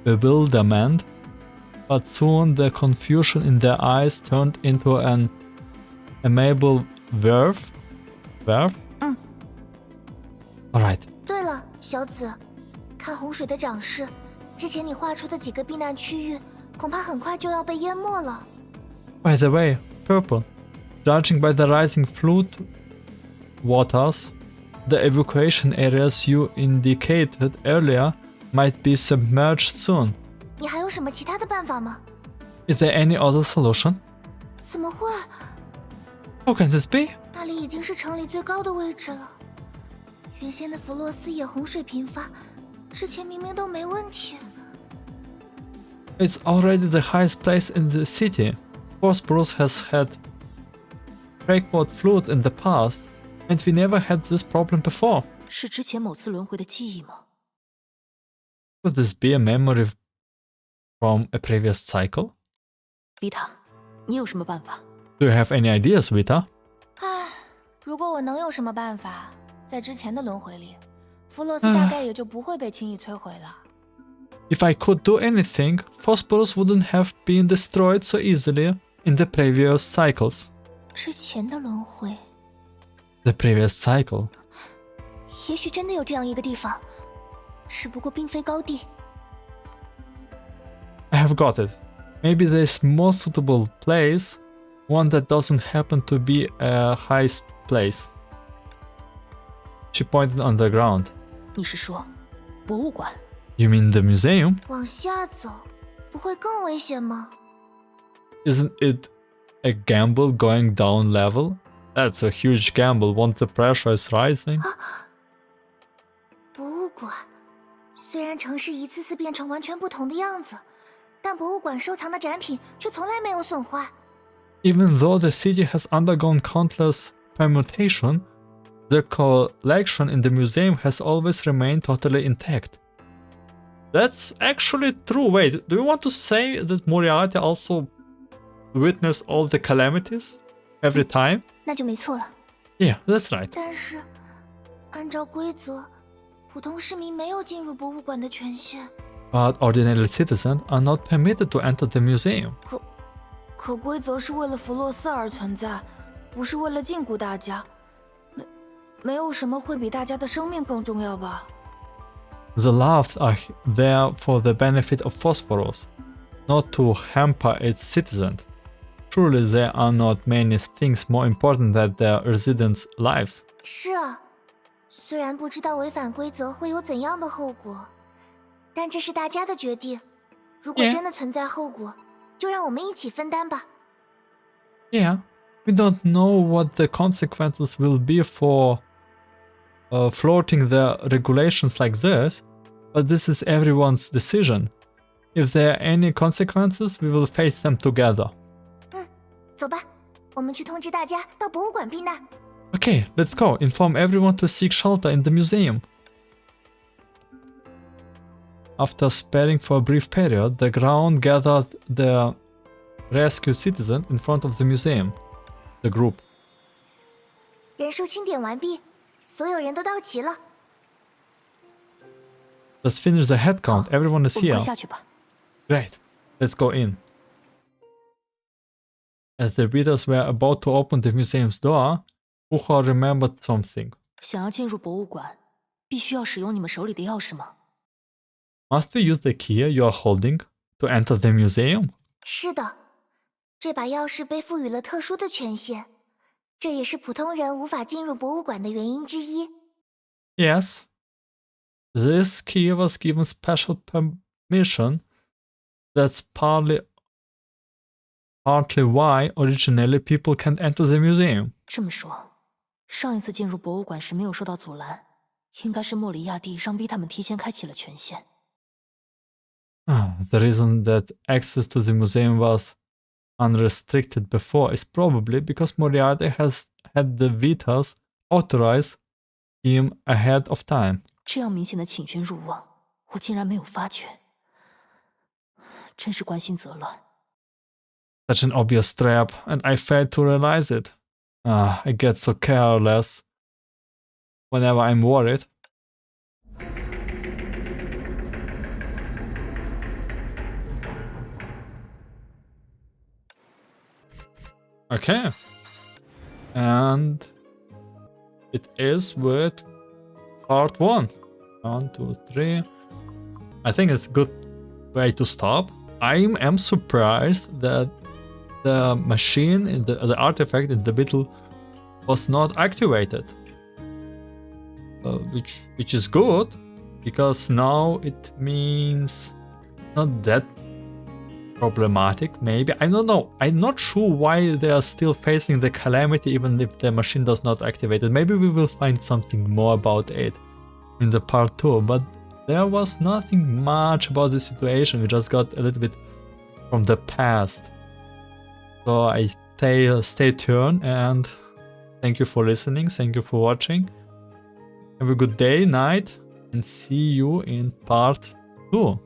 bewilderment, but soon the confusion in their eyes turned into an amiable verve. Alright. 对了，小紫，看洪水的涨势，之前你画出的几个避难区域，恐怕很快就要被淹没了。 By the way, Purple, judging by the rising flood waters, the evacuation areas you indicated earlier might be submerged soon. 你还有什么其他的办法吗？ Is there any other solution? 怎么会？ How can this be? 那里已经是城里最高的位置了。原先的弗洛斯也洪水频发，之前明明都没问题。 It's already the highest place in the city. Bosporus has had breakwater floods in the past, and we never had this problem before. 是之前某次轮回的记忆吗？ Could this be a memory from a previous cycle? 维塔，你有什么办法？ Do you have any ideas, Vita? 唉，如果我能有什么办法，在之前的轮回里，弗洛斯大概也就不会被轻易摧毁了。 If I could do anything, Phosphorus wouldn't have been destroyed so easily in the previous cycles. 之前的轮回， The previous cycle. 也许真的有这样一个地方，只不过并非高地。 I have got it. Maybe there's more suitable place, one that doesn't happen to be a high place. She pointed on the ground. 你是说，博物馆？ You mean the museum? 往下走，不会更危险吗？ Isn't it a gamble going down level? That's a huge gamble once the pressure is rising. 博物馆，虽然城市一次次变成完全不同的样子，但博物馆收藏的展品却从来没有损坏。 Even though the city has undergone countless permutation, the collection in the museum has always remained totally intact. That's actually true. Wait, do you want to say that Moriarty also witnessed all the calamities? every time? 那就没错了。 Yeah, that's right. 但是，按照规则，普通市民没有进入博物馆的权限。 But ordinary citizens are not permitted to enter the museum. 可规则是为了弗洛斯而存在，不是为了禁锢大家。没有什么会比大家的生命更重要吧？ The laws are there for the benefit of Phosphorus, not to hamper its citizens. Surely there are not many things more important than their residents' lives. 是啊，虽然不知道违反规则会有怎样的后果，但这是大家的决定。如果真的存在后果，就让我们一起分担吧。 Yeah, we don't know what the consequences will be for floating the regulations like this, but this is everyone's decision. If there are any consequences, we will face them together. 走吧，我们去通知大家到博物馆避难。 Okay, let's go. Inform everyone to seek shelter in the museum. After sparing for a brief period, the ground gathered the rescued citizen in front of the museum. The group. 人数清点完毕，所有人都到齐了。 Let's finish the head count. Everyone is 我们 here. 快下去吧。 Great. Let's go in. As the readers were about to open the museum's door, Purusha remembered something. 想要进入博物馆，必须要使用你们手里的钥匙吗？ Must we use the key you are holding to enter the museum? 是的，这把钥匙被赋予了特殊的权限，这也是普通人无法进入博物馆的原因之一。 Yes. This key was given special permission. That's partly why originally people can't enter the museum. 这么说，上一次进入博物馆时没有受到阻拦，应该是莫里亚蒂让逼他们提前开启了权限。 The reason that access to the museum was unrestricted before is probably because Moriarty has had the Vitas authorize him ahead of time. 这样明显的请君入瓮，我竟然没有发觉，真是关心则乱。 Such an obvious trap, and I failed to realize it. I get so careless whenever I'm worried. Okay. And it is with part 1. 1, 2, 3. I think it's a good way to stop. I am surprised that the machine, in the artifact in the middle, was not activated. Which is good, because now it means not that problematic, maybe. I don't know. I'm not sure why they are still facing the calamity even if the machine does not activate it. Maybe we will find something more about it in the part 2, but there was nothing much about the situation. We just got a little bit from the past. So I stay tuned, and thank you for listening. Thank you for watching. Have a good day, night, and see you in part 2.